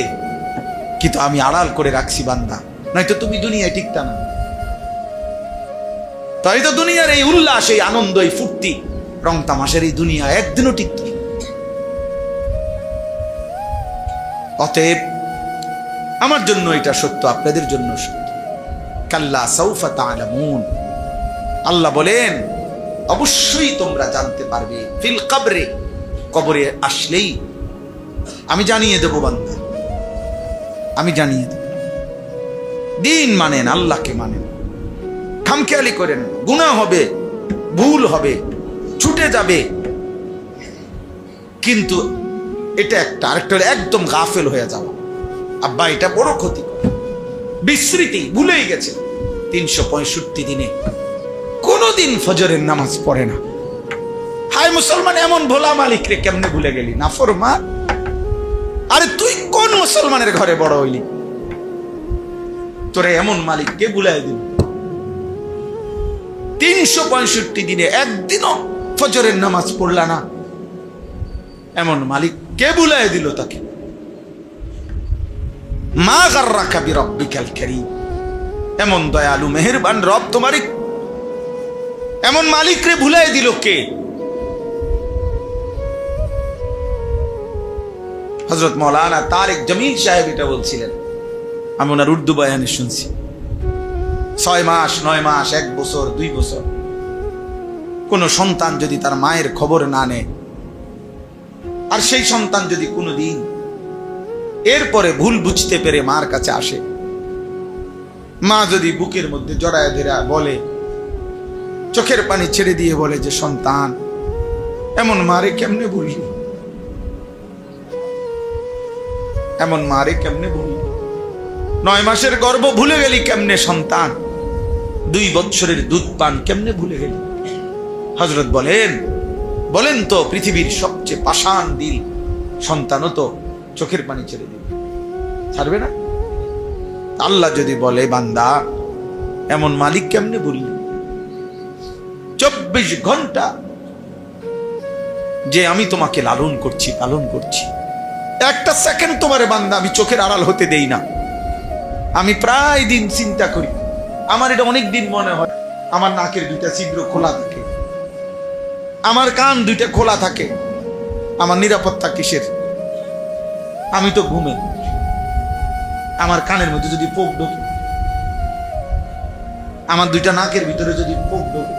কিন্তু আমি আড়াল করে রাখছি বান্দা, নয়তো তুমি দুনিয়ায় টিকতা না। তাই তো দুনিয়ার এই উল্লাস, এই আনন্দ, এই ফুর্তি, রং তামাশের এই দুনিয়া একদিনও টিকত না। অতএব আমার জন্য এটা সত্য, আপনাদের জন্য সত্য। কাল্লা সাউফা তা'লামুন, আল্লাহ বলেন অবশ্যই তোমরা জানতে পারবে। ফিল কবরে, কবরে আসলেই আমি জানিয়ে দেব বান্দা, আমি জানিয়ে দেব। দিন মানেন, আল্লাহকে মানেন, খামখেয়ালি করেন, গুনাহ হবে, ভুল হবে, ছুটে যাবে, কিন্তু এটা একটা। আরেকটা একদম গাফেল হয়ে যাওয়া, আব্বা এটা বড় ক্ষতি, বিস্মৃতি, ভুলেই গেছে। 365 দিনে কোনদিন ফজরের নামাজ পড়ে না। হায় মুসলমান, এমন ভোলা মালিক রে কেমনে ভুলে গেলি? নাফরমান, আরে তুই কোন মুসলমানের ঘরে বড় হইলি? তোরে এমন মালিক কে ভুলাই দিল? 365 দিনে একদিনও ফজরের নামাজ পড়লা না, এমন মালিক কে বুলাই দিল তাকে? মা গাররাকা বিরাব্বিকাল কারীম, এমন দয়ালু মেহেরবান রব তোমারই, এমন মালিক রে ভুলাই দিল কে? হযরত মাওলানা তারেক জমিল সাহেব এটা বলছিলেন, আমি ওনার উর্দু বয়ানে শুনছি। 6 মাস 9 মাস 1 বছর 2 বছর কোন সন্তান যদি তার মায়ের খবর না নেয়, আর সেই সন্তান যদি কোনোদিন এরপরে ভুল বুঝতে পেরে মার কাছে আসে, মা যদি বুকের মধ্যে জড়ায় ধরে বলে, চোখের পানি ছেড়ে দিয়ে বলে যে সন্তান, এমন মারে কেমনে ভুলি, এমন মারে কেমনে ভুলি? 9 মাসের গর্ভ ভুলে গেলি কেমনে সন্তান? 2 বছরের দুধ পান কেমনে ভুলে গেলি? হযরত বলেন তো, পৃথিবীর সবচেয়ে পাষাণ দিল সন্তানও তো চোখের পানি ছেড়ে দিবে, ছাড়বে না? আল্লাহ যদি বলে বান্দা, এমন মালিক কেমনে বললি? 24 ঘন্টা যে আমি তোমাকে লালন করছি, পালন করছি, একটা সেকেন্ড তোমারে বান্দা আমি চোখের আড়াল হতে দেই না। আমি প্রায় দিন চিন্তা করি, আমার এটা অনেক দিন মনে হয়, আমার নাকের 2টা ছিদ্র খোলা থাকে, আমার কান 2টা খোলা থাকে, আমার নিরাপত্তা কিসের? আমি তো ঘুমে, আমার কানের মধ্যে যদি পোক ঢোকে, আমার 2টা নাকের ভিতরে যদি পোক ঢোকে,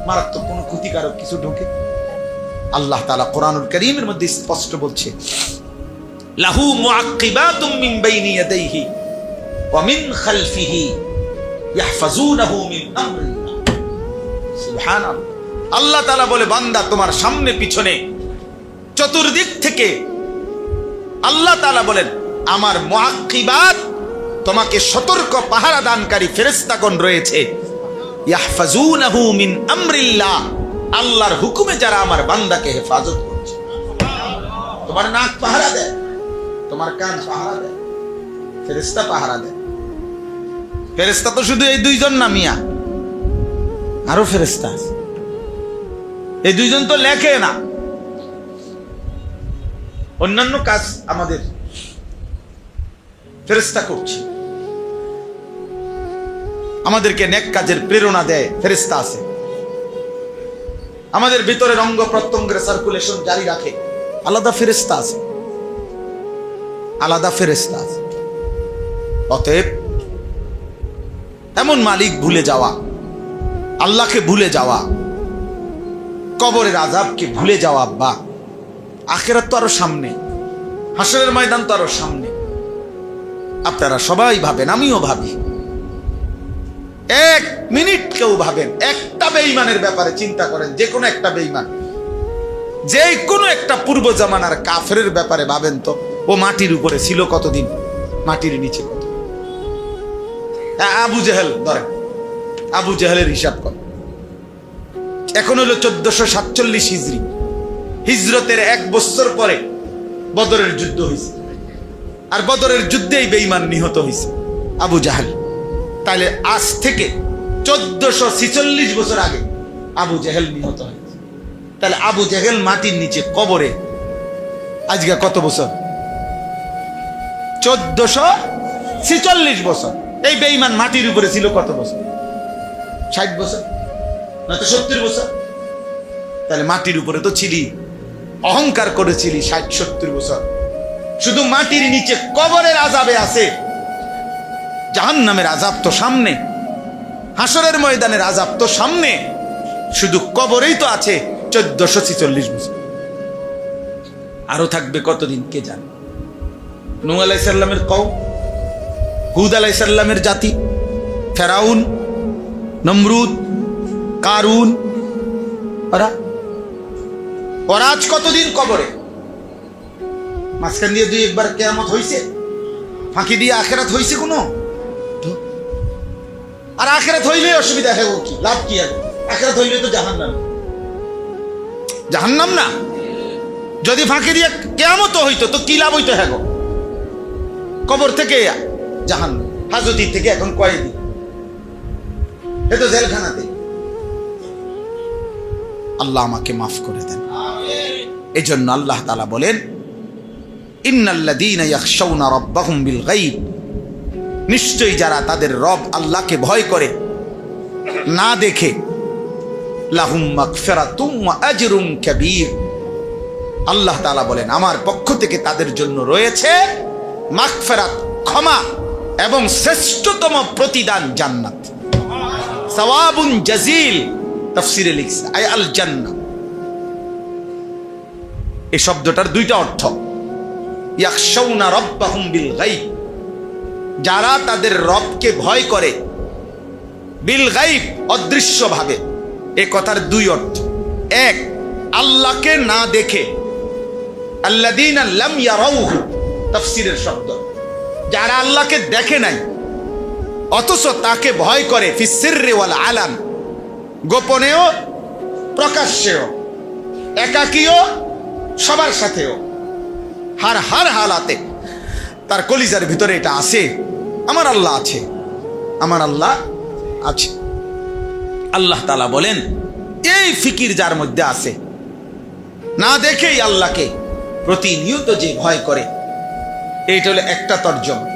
মারাত্মক কোনো ক্ষতিকারক কিছু ঢোকে, আল্লাহ তাআলা কোরআনুল কারীমের মধ্যে স্পষ্ট বলছে, লাহু মুআক্কিবাতুম মিন বাইনি ইয়াদাইহি ওয়া মিন খালফিহি ইয়াহফাজুনাহু মিন আমরিল্লাহ। সুবহানাল্লাহ। আল্লাহ তাআলা বলে, বান্দা তোমার সামনে পিছনে চতুর্দিক থেকে আল্লাহ তাআলা বলেন, আমার মুআক্কিবাত, তোমাকে সতর্ক পাহারা দানকারী ফেরেশতাগণ রয়েছে, ইয়াহফাজুনাহু মিন আমরিল্লাহ, আল্লাহর হুকুমে যারা আমার বান্দাকে হেফাজত করছে। তোমার নাক পাহারা দেয়, তোমার কান পাহারা দেয়, ফেরেশতা পাহারা দেয়। ফেরেশতা তো শুধু এই 2 জন না মিয়া, আরো ফেরেশতা আছে। এই 2 জন তো লেখে না, অন্যান্য কাজ আমাদের ফেরেশতা করছে, আমাদেরকে নেক কাজের প্রেরণা দেয়, ফেরেশতা আছে। আমাদের ভিতরের অঙ্গ প্রত্যঙ্গের সার্কুলেশন জারি রাখে, আলাদা ফেরেশতা আছে, আলাদা ফেরেশতা আছে। অতএব এমন মালিক ভুলে যাওয়া, আল্লাহকে ভুলে যাওয়া, কবরের আযাবকে ভুলে যাওয়া, বা আখিরাত তো আরো সামনে, হাসরের ময়দান তো আরো সামনে। আপনারা সবাই ভাবেন, আমিও ভাবি, 1 মিনিট কেউ ভাবেন, একটা বেঈমানের ব্যাপারে চিন্তা করেন, যে কোনো একটা বেঈমান, যে কোনো একটা পূর্ব জামানার কাফেরের ব্যাপারে ভাবেন তো, ও মাটির উপরে ছিল কতদিন, মাটির নিচে কত। আবু জেহেল ধরেন, আবু জেহেলের হিসাব কর, এখন হলো 1447 হিজরি, হিজরতের 1 বছর পরে বদরের যুদ্ধ হয়েছে, আর বদরের যুদ্ধেই বেঈমান নিহত হয়েছে আবু জাহেল। তাহলে আজ থেকে 1446 বছর আগে আবু জেহেল নিহত হয়েছে। তাহলে আবু জেহেল মাটির নিচে কবরে আজকে কত বছর? 1446 বছর। এই বেঈমান মাটির উপরে ছিল কত বছর? 60 বছর, না তো 70 বছর। তাহলে মাটির উপরে তো ছিলি, অহংকার করেছিলি 60-70 বছর। শুধু মাটির নিচে কবরের আযাবে আছে, জাহান্নামের আযাব তো সামনে, হাসরের ময়দানের আযাব তো সামনে, শুধু কবরেই তো আছে 1446 বছর। আরো থাকবে কতদিন কে জানে। নূহ আলাইহিস সালামের কওম, হুদ আলাইহিস সালামের জাতি, ফেরাউন, নমরুদ, কারুন, ওরা আজ কতদিন কবরে। মাঝখান দিয়ে 2-1 বার কিয়ামত হইছে, ফাঁকি দিয়ে আখিরাত হইছে কোনো? আর আখিরাত হইলে অসুবিধা হবে কি, লাভ কি? আর আখিরাত হইলে তো জাহান্নাম, জাহান্নাম না। যদি ফাঁকি দিয়ে কিয়ামত হইতো তো কি লাভ হইতো? হ্যাঁ, কবর থেকে জাহান্নাম, হাজতি থেকে এখন কয়েদি, এ তো জেলখানাতে। আল্লাহ আমাকে মাফ করে দেন। এজন্য আল্লাহ তাআলা বলেন, ইন্নাল্লাযীনা ইয়াখশাউনা রাব্বাহুম বিল গায়ব, নিশ্চয়ই যারা তাদের রব আল্লাহকে ভয় করে না দেখে, লাহুম মাগফিরাতুম ওয়া আজরুন কাবীর, আল্লাহ তাআলা বলেন আমার পক্ষ থেকে তাদের জন্য রয়েছে মাগফিরাত, ক্ষমা এবং শ্রেষ্ঠতম প্রতিদান জান্নাত। সাওয়াবুন জাজিল তাফসীরে লিখছে আই আল জান্নাহ। এই শব্দটার দুইটা অর্থ। ইয়াখশাউনা রাব্বাহুম বিল গায়ব, যারা তাদের রবকে ভয় করে, বিল গায়ব অদৃশ্যভাবে। এই কথার দুই অর্থ। এক, আল্লাহকে না দেখে, আল্লাযীনা লাম ইয়ারাউহু তাফসীরের শব্দ, যারা আল্লাহকে দেখে নাই অথচ তাকে ভয় করে, ফিস সিররি ওয়াল আলান, গোপনেও প্রকাশ্যেও, একাকীও সবার সাথেও, হার হালাতে তার কলিজার ভিতরে এটা আছে, আমার আল্লাহ আছে, আমার আল্লাহ আছে। আল্লাহ তাআলা বলেন এই ফিকির যার মধ্যে আছে, না দেখেই আল্লাহকে প্রতিনিয়ত যে ভয় করে, এইটা হলো একটা তর্জমা।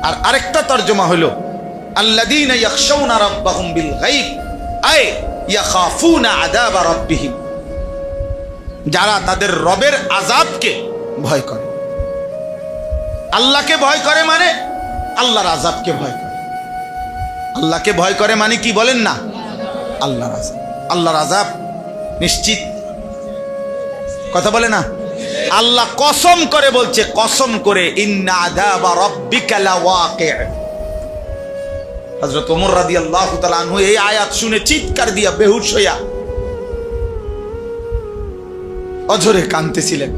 আর আরেকটা তর্জমা হলো আল্লাযীনা ইয়াখশাউনা রাব্বাহুম বিল গায়ব আয় ইয়াখাফুনা আযাব রাব্বিহিম, যারা তাদের রবের আযাবকে ভয় করে। আল্লাহকে ভয় করে মানে আল্লাহর আযাবকে ভয় করে। আল্লাহকে ভয় করে মানে কি বলেন না? আল্লাহর আযাব। আল্লাহর আযাব নিশ্চিত, কথা বলে না? আল্লাহ কসম করে বলছে, কসম করে, ইন্না আযাবা রাব্বিকা লাওয়াকি'। হযরত ওমর রাদিয়াল্লাহু তাআলা আনহু এই আয়াত শুনে চিৎকার দিয়া বেহুশ হইয়া অঝরে কাঁদতেছিলেন।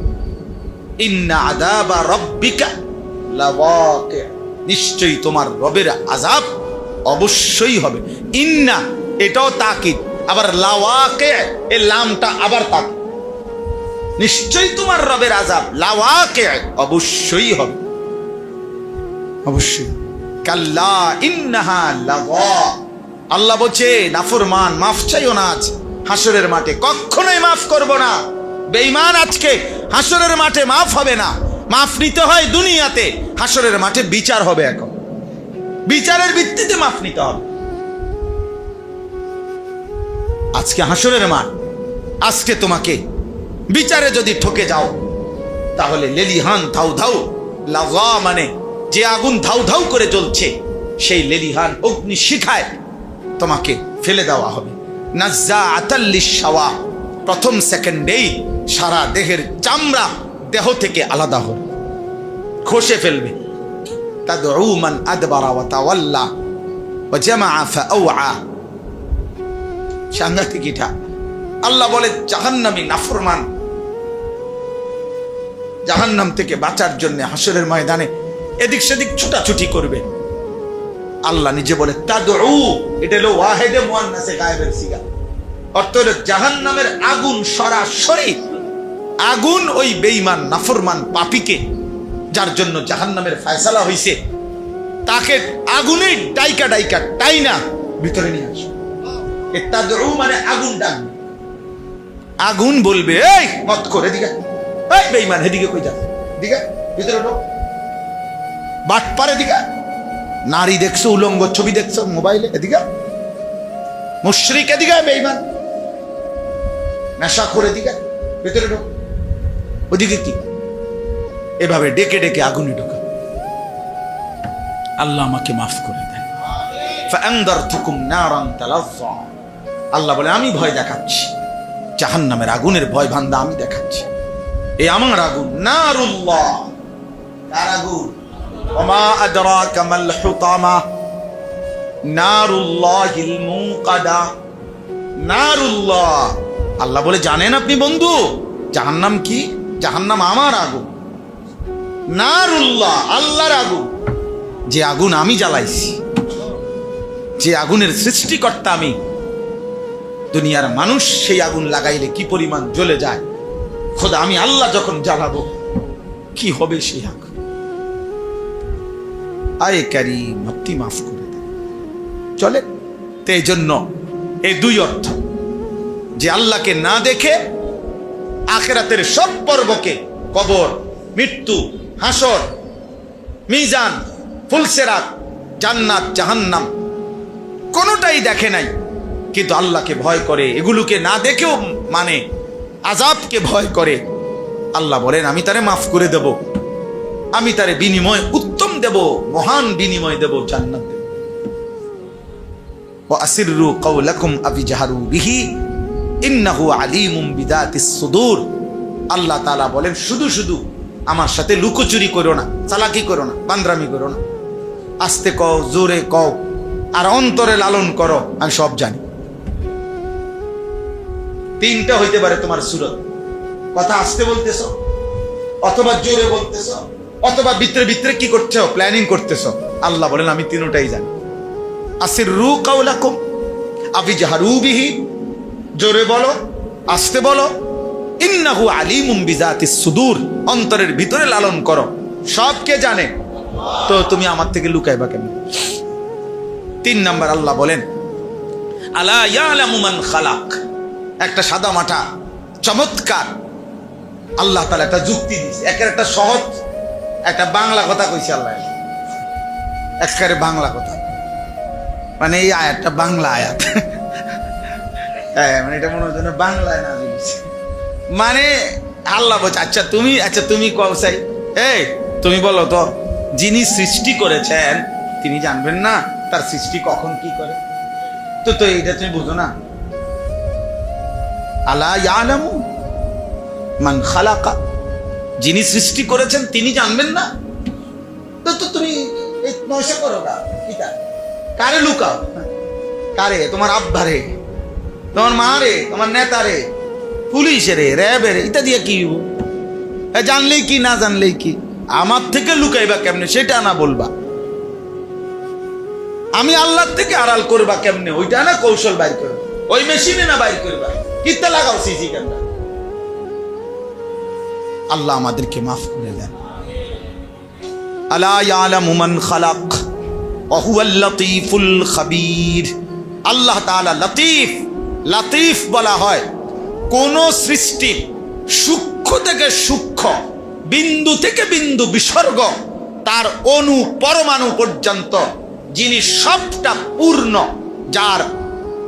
ইন্না আযাবা রাব্বিকা লাওয়াকি', নিশ্চয়ই তোমার রবের আযাব অবশ্যই হবে। ইন্না এটাও তাকিদ, আবার লাওয়াকি' এই লামটা আবার তাকিদ, নিশ্চয়ই তোমার রবের আযাব লাওয়াকি', অবশ্যই হবে, অবশ্যই। কাল্লা ইন্নাহা লাযা, আল্লাহ বলছে নাফরমান মাফ চাইও না আজ হাসরের মাঠে, কখনোই মাফ করব না। বেঈমান আজকে হাসরের মাঠে মাফ হবে না। মাফ নিতে হয় দুনিয়াতে, হাসরের মাঠে বিচার হবে। এখন বিচারের ভিত্তিতে মাফ নিতে হবে। আজকে হাসরের মাঠ, আজকে তোমাকে বিচারে যদি ঠকে যাও তাহলে লেলিহান ধাউ ধাউ, লাযা মানে যে আগুন ধাউ ধাউ করে জ্বলছে, সেই লেলিহান অগ্নি শিখায় তোমাকে ফেলে দেওয়া হবে। নাজ্জাআতাল লিশ-শাওয়া, প্রথম সেকেন্ডেই সারা দেহের চামড়া দেহ থেকে আলাদা হবে, খসে ফেলবে। তাদউ মান আদবারা ওয়া তাওয়াল্লা ওয়া জামাআ ফাআওয়া, সাংঘাতিক এটা। আল্লাহ বলে জাহান্নামী নাফরমান জাহান্নাম থেকে বাঁচার জন্য হাসরের ময়দানে এদিক সেদিক ছুটাছুটি করবে। আল্লাহ নিজে বলে তাদউ, এটা হলো ওয়াহিদে মুআন্নাসে গায়েবের সিগা, অর্থ হলো জাহান্নামের আগুন সরাসরি আগুন ওই বেঈমান নাফরমান পাপীকে, যার জন্য জাহান্নামের ফয়সালা হইছে, তাকে আগুনে ডাইকা ডাইকা টাইনা ভিতরে নিয়ে আসে। তাদউ মানে আগুন ডাকবে, আগুন বলবে এই মত করে দিগা, এই বেঈমান এদিকে কই যাস, দিগা ভিতরে ঢোক, বাটপারে দিগা, নারী দেখছো, উলঙ্গ ছবি দেখছো মোবাইলে, এদিকে মুশরিক, এদিকে বেঈমান, নেশা করে দিগা ভিতরে ঢোক, ওদিকে কি, এভাবে ডেকে ডেকে আগুনে ঢোকা। আল্লাহ আমাকে মাফ করে দেন। ফাআনদারতুকুম নারান তালাজ্জা, আল্লাহ বলে আমি ভয় দেখাচ্ছি, জাহান্নামের আগুনের ভয় ভান্দা আমি দেখাচ্ছি। এই আমার আগুন, নারুল্লাহ, কার আগুন? ওমা আদরাকা মাল হুতামা নারুল্লাহিল মুনকাদা। নারুল্লাহ, আল্লাহ বলে জানেন আপনি বন্ধু জাহান্নাম কি? জাহান্নাম আমার আগুন। নারুল্লাহ, আল্লাহর আগুন, যে আগুন আমি জ্বালাইছি, যে আগুনের সৃষ্টিকর্তা আমি। দুনিয়ার মানুষ সেই আগুন লাগাইলে কি পরিমাণ জ্বলে যায়, খোদা আমি আল্লাহ যখন জ্বালাবো কি হবে সেই আগুন। আয়ে কারীম, আপনি মাফ করে দেন। চলে তো এই জন্য এই দুই অর্থ, যে আল্লাহকে না দেখে আখিরাতের সব পর্বকে, কবর, মৃত্যু, হাসর, মিজান, ফুলসেরাত, জান্নাত, জাহান্নাম কোনোটাই দেখে নাই, কিন্তু আল্লাহকে ভয় করে, এগুলোকে না দেখেও মানে আযাবকে ভয় করে, আল্লাহ বলেন আমি তারে মাফ করে দেব, আমি তারে বিনিময় উত্তম দেব, মহান বিনিময় দেব, জান্নাত দেব। ওয়া আসিররু কাওলাকুম আবি জাহারু বিহি ইন্নাহু আলিমুম বিদাতিস সুদূর। আল্লাহ তাআলা বলেন শুধু শুধু আমার সাথে লুকোচুরি করো না, চালাকি করো না, বান্দরামি করো না, আস্তে কও, জোরে কও, আর অন্তরে লালন করো, আমি সব জানি। তিনটা হইতে পারে তোমার সুরত, কথা আস্তে বলতেছ, অথবা জোরে বলতেছ, অথবা ভিতরে ভিতরে কি করছো, প্ল্যানিং করতেছ। আল্লাহ বলেন আমি তিনটাই জানি। আসিররু কাওলাকুম আবি জাহারু বিহি, জোরে বলো, আস্তে বলো, ইন্নাহু আলিমুম বিজাতিস সুদূর, অন্তরের ভিতরে লালন করো, সব কে জানে, তো তুমি আমার থেকে লুকাইবা কেন? 3 নাম্বার আল্লাহ বলেন আলা ইয়ালামু মান খালাক, একটা সাদা মাটা চমৎকার আল্লাহ তাআলা একটা যুক্তি দিয়েছে, একের একটা সহজ একটা বাংলা কথা কইছে আল্লাহ, একেবারে বাংলা কথা, মানে এই আয়াতটা বাংলা আয়াত, হ্যাঁ মানে এটা মনে হচ্ছে বাংলায় না দিয়েছে, মানে আল্লাহ বলছে আচ্ছা তুমি কও চাই, এই তুমি বলো তো, যিনি সৃষ্টি করেছেন তিনি জানবেন না তার সৃষ্টি কখন কি করে? তো এইটা তুমি বুঝো না? আলা ইয়ালামু মান খালাকা, যিনি সৃষ্টি করেছেন তিনি জানবেন না? তো তুমি এই নয়শা করো না, কারে লুকাও? কারে? তোমার আব্বারে, তোমার মা রে, তোমার নেতা রে, পুলিশের, র্যাবের, এটা দিয়ে কি জানলেই কি না জানলেই কি? আমার থেকে লুকাইবা কেমনে সেটা না বলবা, আমি আল্লাহর থেকে আড়াল করবা কেমনে ওইটা না কৌশল বাইর করবা, ওই মেশিনে না বাইর করবা, কিত্তা লাগাও সিসি ক্যামেরা। আল্লাহ আমাদেরকে মাফ করে দেন। আলা ইয়ালামু মান খালাক ওয়া হুয়াল লাতীফুল খাবীর। আল্লাহ তাআলা লতীফ, লতীফ বলা হয় কোন সৃষ্টি সূক্ষ্ম থেকে সূক্ষ্ম, বিন্দু থেকে বিন্দু বিসর্গ, তার অণু পরমাণু পর্যন্ত যিনি সবটা পূর্ণ, যার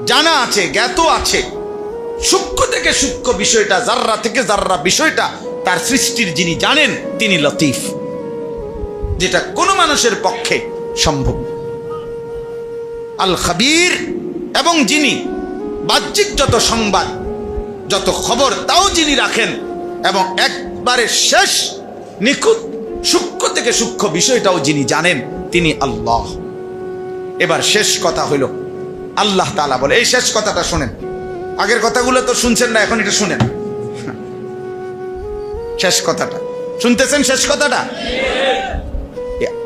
জানা আছে, জ্ঞাত আছে, সূক্ষ্ম থেকে সূক্ষ্ম বিষয়টা, জাররা থেকে জাররা বিষয়টা তার সৃষ্টির যিনি জানেন তিনি লতীফ, যেটা কোনো মানুষের পক্ষে সম্ভব। আল খাবীর, এবং যিনি বাহ্যিক যত সংবাদ, যত খবর তাও যিনি রাখেন, এবং একবারে শেষ নিখুঁত সূক্ষ্ম থেকে সূক্ষ্ম বিষয়টাও যিনি জানেন তিনি আল্লাহ। এবার শেষ কথা হইল, আল্লাহ তাআলা বলে, এই শেষ কথাটা শুনেন, আগের কথাগুলো তো শুনছেন না, এখন এটা শুনেন, শেষ কথাটা শুনতেছেন? শেষ কথাটা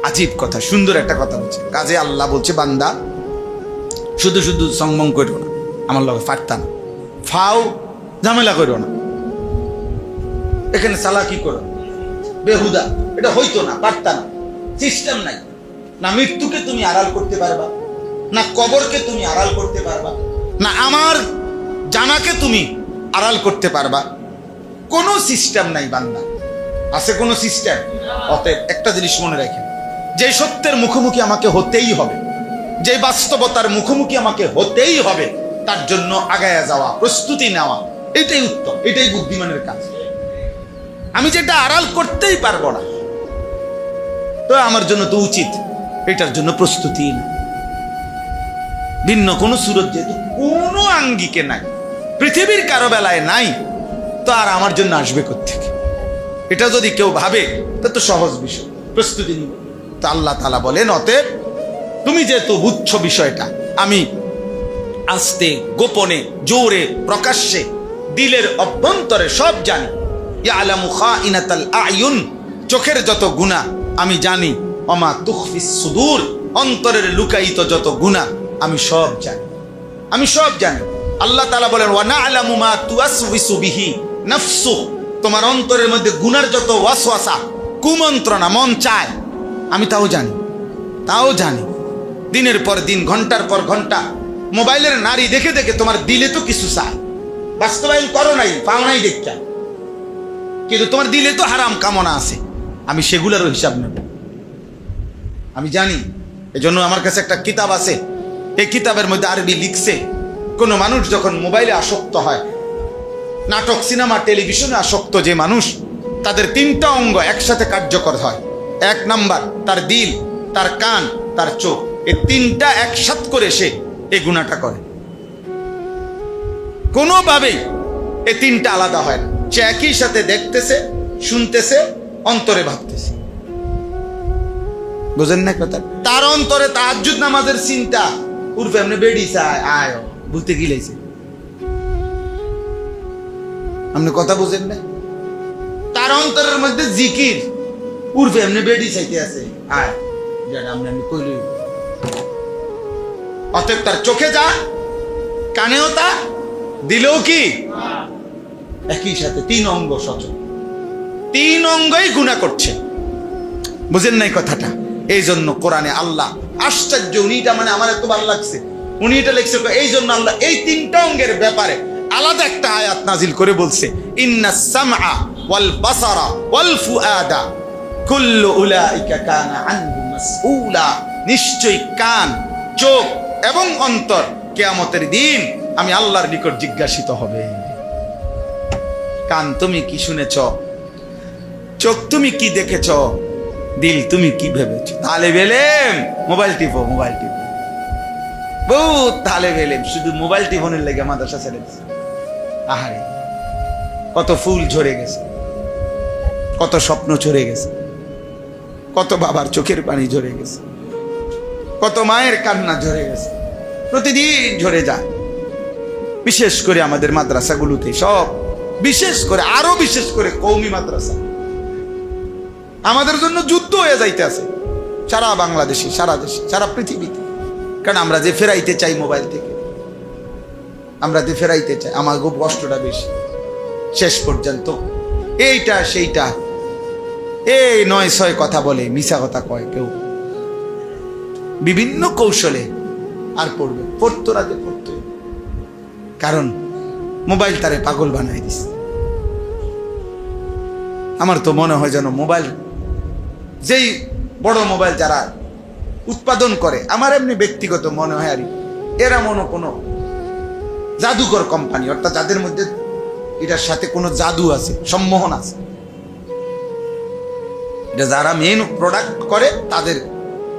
আজীব কথা, সুন্দর একটা কথা বলছে। কাজে আল্লাহ বলছে বান্দা শুধু শুধু সংমং করো না, আমার লগে ফাটতা না, ফাও ঝামেলা করো না, এখানে চালাকি করো বেহুদা, এটা হইতো না, পারতা না, সিস্টেম নাই। না মৃত্যুকে তুমি আড়াল করতে পারবা, না কবরকে তুমি আড়াল করতে পারবা, না আমার জানাকে তুমি আড়াল করতে পারবা, কোনো সিস্টেম নাই বান্দা। আছে কোনো সিস্টেম? অতএব একটা জিনিস মনে রাখেন, যে সত্যের মুখোমুখি আমাকে হতেই হবে, যে বাস্তবতার মুখোমুখি আমাকে হতেই হবে, তার জন্য আগায়া যাওয়া, প্রস্তুতি নেওয়া, এটাই উত্তম, এটাই বুদ্ধিমানের কাজ। আমি যেটা আড়াল করতেই পারবো না, তো আমার জন্য তো উচিত এটার জন্য প্রস্তুতি না। ভিন্ন কোনো সুরত যেহেতু কোনো আঙ্গিকে নাই, পৃথিবীর কারো বেলায় নাই, তো আর আমার জন্য আসবে কোত্থেকে? এটা যদি কেউ ভাবে তো সহজ বিষয়, প্রস্তুতি নিব। তো আল্লাহ তাআলা বলেন অতএব তুমি যেহেতু বুঝছো বিষয়টা, আমি আস্তে গোপনে জোরে প্রকাশ্যে দিলের অভ্যন্তরে সব জানি। ইয়ালামু খাইনাতাল আয়ুন, চোখের যত গুনাহ আমি জানি, ওমা তুখফিস সুদূর, অন্তরের লুকায়িত যত গুনাহ আমি সব জানি, আমি সব জানি। আল্লাহ তাআলা বলেন ওয়া না'লামু মা তুওয়াসওয়িসু বিহি নাফসু, তোমার অন্তরের মধ্যে গুনার যত ওয়াসওয়াসা, কুমন্ত্রণা মন চায়, আমি তাও জানি, তাও জানি। দিনের পর দিন, ঘন্টার পর ঘন্টা মোবাইলের নারী দেখে দেখে তোমার দিলে তো কিছু চায়, বাস্তবায়ন করো নাই, পাও নাই দেখা, কিন্তু তোমার দিলে তো হারাম কামনা আছে, আমি সেগুলোরও হিসাব নেব, আমি জানি। এজন্য আমার কাছে একটা কিতাব আছে, এই কিতাবের মধ্যে আরবি লিখছে, কোনো মানুষ যখন মোবাইলে আসক্ত হয়, নাটক সিনেমা টেলিভিশনে আসক্ত যে মানুষ, তাদের 3টা অঙ্গ একসাথে কার্যকর হয়। 1 নাম্বার তার দিল, তার কান, তার চোখ, এই 3টা একসাথ করে সে এই গুনাহটা করে। কোনোভাবেই এই 3টা আলাদা হয় না, সে একই সাথে দেখতেছে, শুনতেছে, অন্তরে ভাবতেছে। বুঝেন না কথা? তার অন্তরে তাহাজ্জুদ নামাজের চিন্তা, উর্ফে এমনি বেড়ি চায় আয় বুঝতে গিলাইছে। আপনি কথা বুঝেন না? তার অন্তরের মধ্যে জিকির, উর্ফে এমনি বেড়ি চাইতে আছে আয়, যেটা আমি কইলি। অতএব তার চোখে যা, কানেও তা, দিলেও কি একই সাথে 3 অঙ্গ সচল, 3 অঙ্গই গুনাহ করছে। বুঝেন নাই কথাটা? এই জন্য কোরআনে আল্লাহ আশ্চর্য, উনি এটা মানে আমার এত ভালো লাগছে, উনি এটা লিখছে এই জন্য আল্লাহ এই 3টা অঙ্গের ব্যাপারে আলাদা একটা আয়াত নাজিল করে বলছে, ইন্নাস সামআ ওয়াল বাসারা ওয়াল ফুআদা কুল্লু উলাইকা কানা আনহু মাসউলা। নিশ্চয়ই কান, চোখ এবং অন্তর কিয়ামতের দিন আমি আল্লাহর নিকট জিজ্ঞাসিত হবে। কান তুমি কি শুনেছ, চোখ তুমি কি দেখেছ, দিল তুমি কি ভেবেছ? তালে বেলেম মোবাইল টিপো, মোবাইল টিপো, বহুত তালে বেলেম, শুধু মোবাইল টিপনের লেগে মাদ্রাসা ছেড়ে দিচ্ছে। আহারে, কত ফুল ঝরে গেছে, কত স্বপ্ন ঝরে গেছে, কত বাবার চোখের পানি ঝরে গেছে, কত মায়ের কান্না ঝরে গেছে, প্রতিদিন ঝরে যায়। বিশেষ করে আমাদের মাদ্রাসাগুলোতে সব, বিশেষ করে আরো বিশেষ করে কওমি মাদ্রাসা আমাদের জন্য যুদ্ধ হয়ে যাইতে আছে, সারা বাংলাদেশে, সারা দেশে, সারা পৃথিবীতে। কারণ আমরা যে ফেরাইতে চাই মোবাইল থেকে, আমরা যে ফেরাইতে চাই, আমার খুব কষ্টটা বেশি। শেষ পর্যন্ত এইটা সেইটা এই 9-6 কথা বলে, মিছা কথা কয় কেউ, বিভিন্ন কৌশলে আর পড়বে, পড়তোরা যে পড়তো, কারণ মোবাইল তারে পাগল বানাই দিছে। আমার তো মনে হয় যেন মোবাইল, যেই বড় মোবাইল যারা উৎপাদন করে, আমার এমনি ব্যক্তিগত মনে হয় আর এরা মনে কোনো জাদুকর কোম্পানি, অর্থাৎ যাদের মধ্যে এটার সাথে কোনো জাদু আছে, সম্মোহন আছে। এটা যারা মেইন প্রোডাক্ট করে তাদের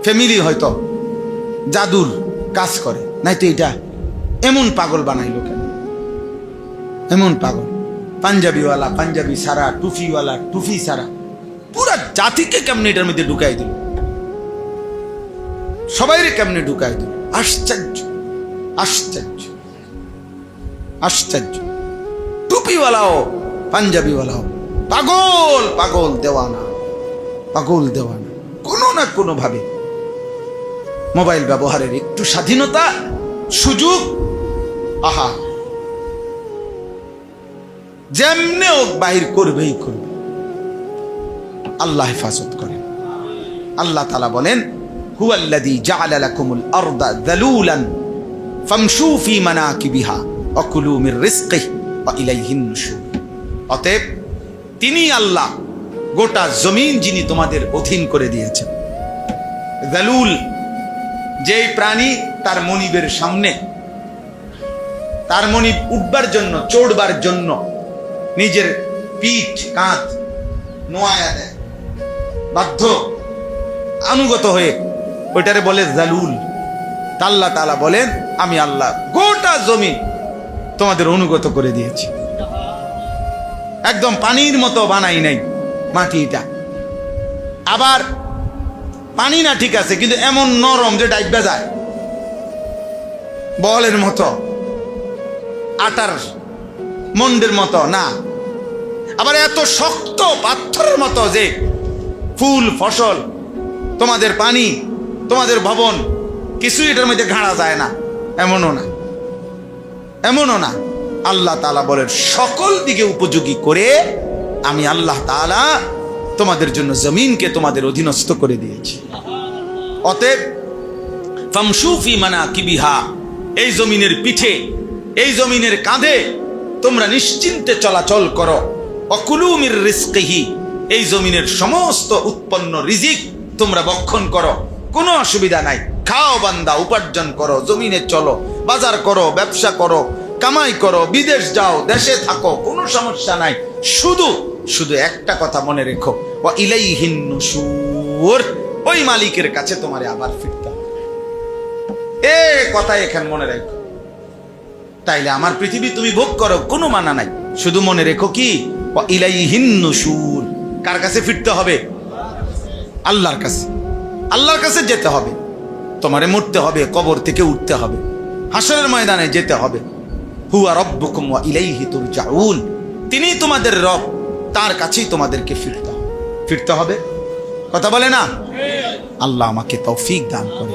ফ্যামিলি হয়তো জাদুর কাজ করে, নাই তো এটা এমন পাগল বানাইলো কেন? এমন পাগল, পাঞ্জাবিওয়ালা পাঞ্জাবি সারা, টুফিওয়ালা টুফি সারা, পুরা জাতিকে কেমনে এটার মধ্যে ঢুকাই দিল, সবাইরে কেমনে ঢুকাই দিল। আশ্চর্য, আশ্চর্য, আশ্চর্য। টুপিওয়ালাও পাঞ্জাবিওয়ালাও পাগল, পাগল দেওয়ানা, পাগল দেওয়ানা। কোনো না কোনো ভাবে মোবাইল ব্যবহারের একটু স্বাধীনতা, সুযোগ, আহা, যেমনে হোক বাহির করবেই করবে। আল্লাহ হেফাজত করেন। আল্লাহ তাআলা বলেন, হুয়াল্লাযী জাআলা লাকুমুল আরদা যালুলান ফামশু ফি মানাকিবিহা ওয়া কুলু মির রিজকিহি ওয়া ইলাইহিন নুশুর। অতএব তিনি আল্লাহ, গোটা জমিন যিনি তোমাদের অধীন করে দিয়েছেন। যালুল, যেই প্রাণী তার মনিবের সামনে, তার মনিব উঠবার জন্য, চড়বার জন্য নিজের পিঠ কাঁধ নোয়ায়া দেয়, বাধ্য আনুগত হয়ে, ওইটারে বলে যালুল। আল্লাহ তাআলা বলেন, আমি আল্লাহ গোটা জমিন তোমাদের অনুগত করে দিয়েছি, একদম পানির মতো বানাই নাই মাটিটা। আবার পানি না ঠিক আছে, কিন্তু এমন নরম যে ডাইবা যায়, বলের মতো, আটার মন্ডের মতো না। আবার এত শক্ত পাথরের মতো যে ফুল ফসল, তোমাদের পানি, তোমাদের ভবন কিছু এটার মধ্যে ঘাড়া যায় না, এমনও না, এমনও না। আল্লাহ তাআলা বলেন, সকল দিকে উপযোগী করে আমি আল্লাহ তাআলা তোমাদের জন্য জমিনকে তোমাদের অধীনস্থ করে দিয়েছি। অতএব ফামশু ফি মানাকিবিহা, এই জমিনের পিঠে, এই জমিনের কাঁধে তোমরা নিশ্চিন্তে চলাচল করো। অকুলু মির রিজকিহি, এই জমিনের সমস্ত উৎপন্ন রিজিক তোমরা ভক্ষণ করো, কোনো অসুবিধা নাই। খাও বান্দা, উপার্জন করো, জমিনে চলো, বাজার করো, ব্যবসা করো, কামাই করো, বিদেশ যাও, দেশে থাকো, কোনো সমস্যা নাই। শুধু শুধু একটা কথা মনে রেখো, ওয়া ইলাইহিন নুশুর, ওই মালিকের কাছে তোমারে আবার ফিরতে হবে। এ কথা এখানে মনে রেখো। তাইলে আমার পৃথিবী তুমি ভোগ করো, কোনো মানা নাই। শুধু মনে রেখো কি, ওয়া ইলাইহিন নুশুর, কার কাছে ফিরতে হবে? আল্লাহর কাছে। আল্লাহর কাছে যেতে হবে, তোমারে মরতে হবে, কবর থেকে উঠতে হবে, হাসরের ময়দানে যেতে হবে। হুয়া রব্বুকুম ওয়া ইলাইহি তুরজাউন, তিনি তোমাদের রব, তার কাছেই তোমাদেরকে ফিরতে হবে। ফিরতে হবে, কথা বলে না? আল্লাহ আমাকে তৌফিক দান করে।